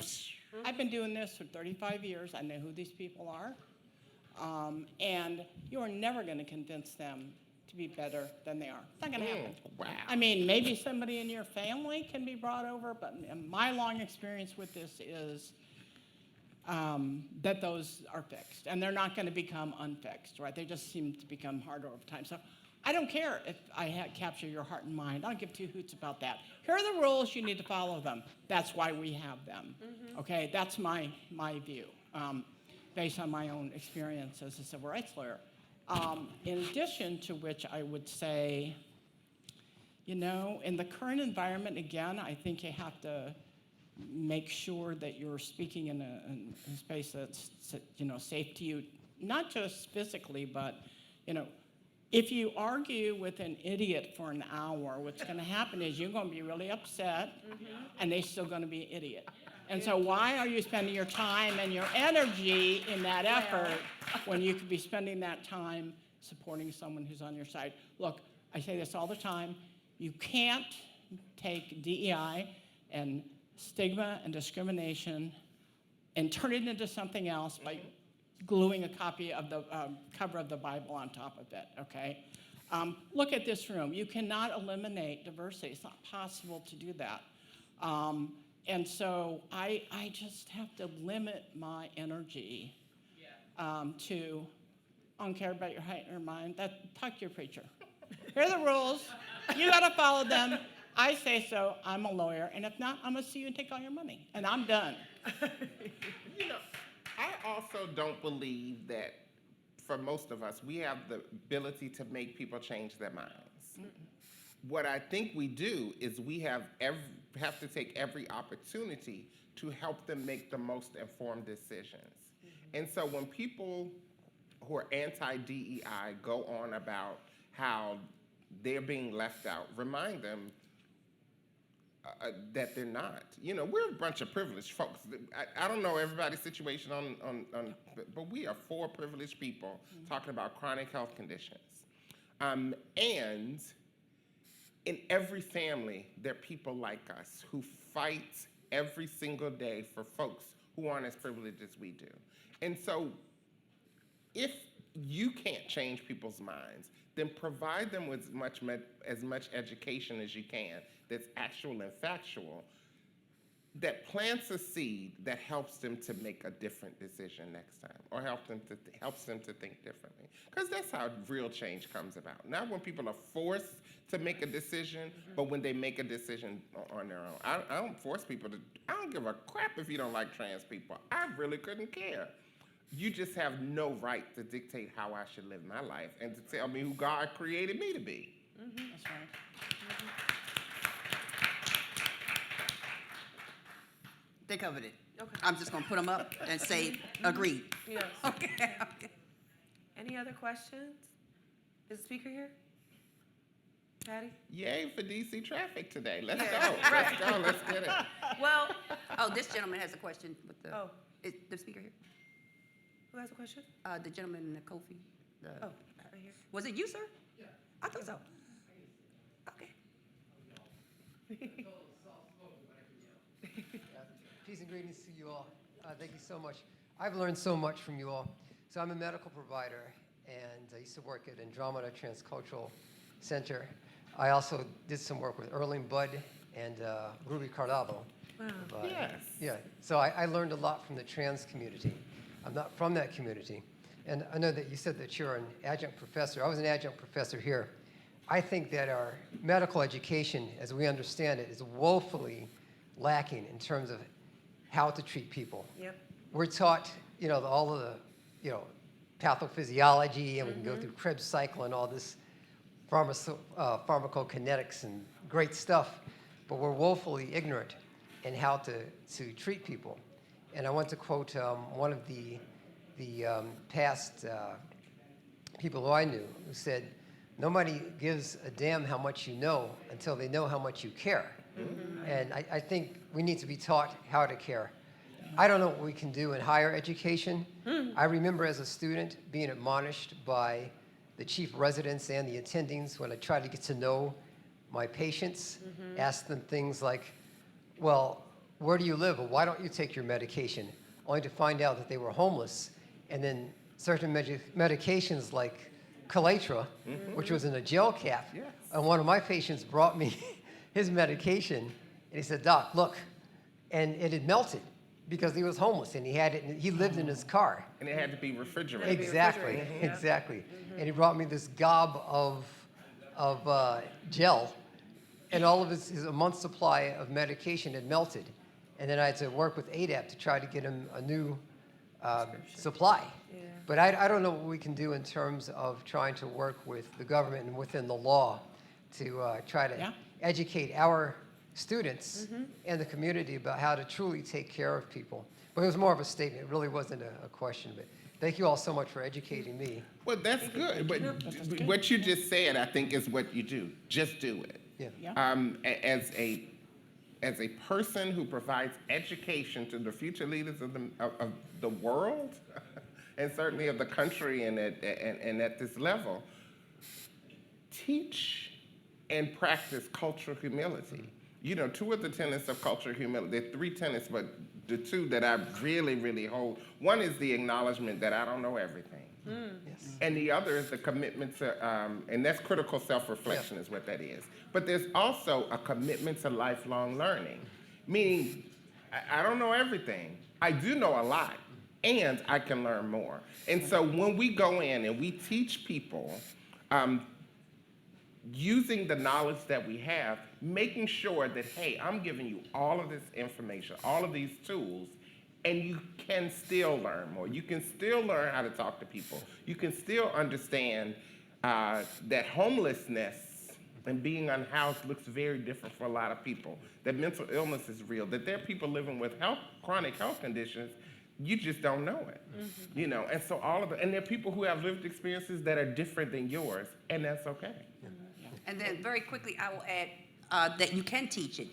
I've been doing this for 35 years. I know who these people are, and you are never going to convince them to be better than they are. It's not going to happen. Wow. I mean, maybe somebody in your family can be brought over, but my long experience with this is that those are fixed, and they're not going to become unfixed, right? They just seem to become harder over time. So I don't care if I capture your heart and mind. I don't give two hoots about that. Here are the rules. You need to follow them. That's why we have them. Okay, that's my view, based on my own experience as a civil rights lawyer. In addition to which, I would say You know, in the current environment, again, I think you have to make sure that you're speaking in a space that's, you know, safe to you, not just physically, but, you know, if you argue with an idiot for an hour, what's going to happen is you're going to be really upset, and they're still going to be an idiot. And so why are you spending your time and your energy in that effort when you could be spending that time supporting someone who's on your side? Look, I say this all the time. You can't take DEI and stigma and discrimination and turn it into something else by gluing a copy of the cover of the Bible on top of it, okay? Look at this room. You cannot eliminate diversity. It's not possible to do that. And so I just have to limit my energy to, I don't care about your height or mine. Talk to your preacher. Here are the rules. You got to follow them. I say so. I'm a lawyer. And if not, I'm going to sue you and take all your money. And I'm done. You know, I also don't believe that for most of us, we have the ability to make people change their minds. What I think we do is we have to take every opportunity to help them make the most informed decisions. And so when people who are anti-DEI go on about how they're being left out, remind them that they're not. You know, we're a bunch of privileged folks. I don't know everybody's situation but we are 4 privileged people talking about chronic health conditions. And in every family, there are people like us who fight every single day for folks who aren't as privileged as we do. And so if you can't change people's minds, then provide them with as much education as you can that's actual and factual, that plants a seed that helps them to make a different decision next time, or helps them to think differently. Because that's how real change comes about. Not when people are forced to make a decision, but when they make a decision on their own. I don't force people to, I don't give a crap if you don't like trans people. I really couldn't care. You just have no right to dictate how I should live my life and to tell me who God created me to be. That's right. They covered it. Okay. I'm just gonna put them up and say, agreed. Yes. Okay. Any other questions? Is the speaker here? Patty? Yay for DC traffic today. Let's Yeah, go. right. Let's go. Let's get it. Well, Oh, this gentleman has a question with the, Oh. is the speaker here? who has a question? The gentleman in the Kofi. Oh, right here. Was it you, sir? Yeah. I thought so. Okay. Peace and greetings to you all. Thank you so much. I've learned so much from you all. So I'm a medical provider, and I used to work at Andromeda Transcultural Center. I also did some work with Erling Budd and Ruby Cardavo. Wow. Yes. Yeah, so I learned a lot from the trans community. I'm not from that community. And I know that you said that you're an adjunct professor. I was an adjunct professor here. I think that our medical education, as we understand it, is woefully lacking in terms of how to treat people. Yep. We're taught, you know, all of the, you know, pathophysiology, and we can go through Krebs cycle and all this pharmacokinetics and great stuff, but we're woefully ignorant in how to treat people. And I want to quote one of the past people who I knew, who said, "Nobody gives a damn how much you know until they know how much you care." And I think we need to be taught how to care. I don't know what we can do in higher education. I remember as a student being admonished by the chief residents and the attendings when I tried to get to know my patients, asked them things like, well, where do you live? Or why don't you take your medication? Only to find out that they were homeless. And then certain medications like Calatra, which was in a gel cap. Yes. And one of my patients brought me his medication, and he said, "Doc, look," and it had melted because he was homeless and he had it. He lived in his car. And it had to be refrigerated. Exactly, refrigerated, yeah. exactly. And he brought me this gob of gel, and all of a month's supply of medication had melted. And then I had to work with ADAP to try to get him a new supply. Yeah. But I don't know what we can do in terms of trying to work with the government and within the law to try to Yeah. educate our students and the community about how to truly take care of people. But it was more of a statement. It really wasn't a question. But thank you all so much for educating me. Well, that's good, but what you just said, I think, is what you do. Just do it. Yeah. Yeah. As a person who provides education to the future leaders of the world, and certainly of the country and at this level, teach and practice cultural humility. You know, two of the tenets of cultural humility, there are three tenets, but the two that I really, really hold, one is the acknowledgement that I don't know everything. Yes. And the other is the commitment to, and that's critical self-reflection is what that is. But there's also a commitment to lifelong learning, meaning I don't know everything. I do know a lot, and I can learn more. And so when we go in and we teach people, using the knowledge that we have, making sure that, hey, I'm giving you all of this information, all of these tools, and you can still learn more. You can still learn how to talk to people. You can still understand that homelessness and being unhoused looks very different for a lot of people, that mental illness is real, that there are people living with chronic health conditions, you just don't know it, you know? And so and there are people who have lived experiences that are different than yours, and that's okay. And then very quickly, I will add that you can teach it,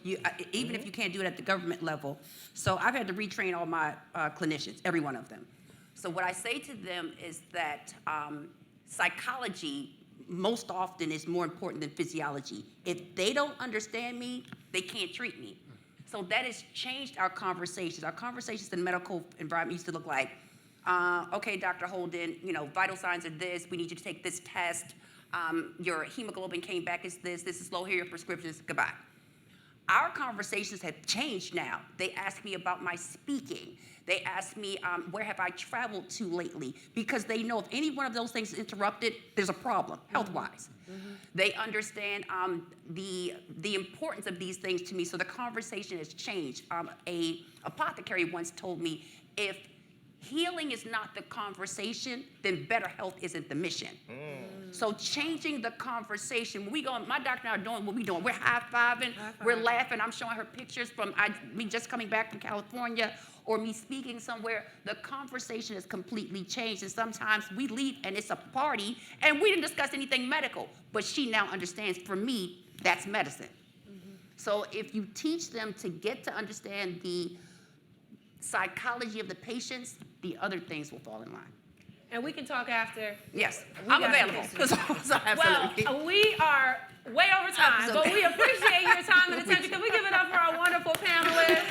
even if you can't do it at the government level. So I've had to retrain all my clinicians, every one of them. So what I say to them is that psychology most often is more important than physiology. If they don't understand me, they can't treat me. So that has changed our conversations. Our conversations in the medical environment used to look like, okay, Dr. Holden, you know, vital signs are this, we need you to take this test. Your hemoglobin came back as this is low, here are your prescriptions, goodbye. Our conversations have changed now. They ask me about my speaking. They ask me, where have I traveled to lately? Because they know if any one of those things is interrupted, there's a problem, health-wise. They understand the importance of these things to me, so the conversation has changed. A apothecary once told me, if healing is not the conversation, then better health isn't the mission. So changing the conversation, when we go, my doctor and I are doing what we're doing. We're high-fiving, we're laughing. I'm showing her pictures from me just coming back from California or me speaking somewhere. The conversation has completely changed, and sometimes we leave and it's a party and we didn't discuss anything medical, but she now understands, for me, that's medicine. So if you teach them to get to understand the psychology of the patients, the other things will fall in line. And we can talk after. Yes, We I'm got available. this. Absolutely. Well, we are way over time, but Absolutely. we appreciate your time and attention. Can we give it up for our wonderful panelists?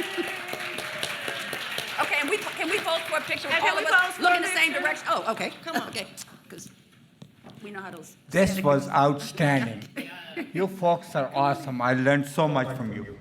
Okay, and can we pose for a picture with And can all we of pose us for look a in the same picture? direction? Oh, okay. Come on. Okay, because we know how those. This was outstanding. You folks are awesome. I learned so much from you.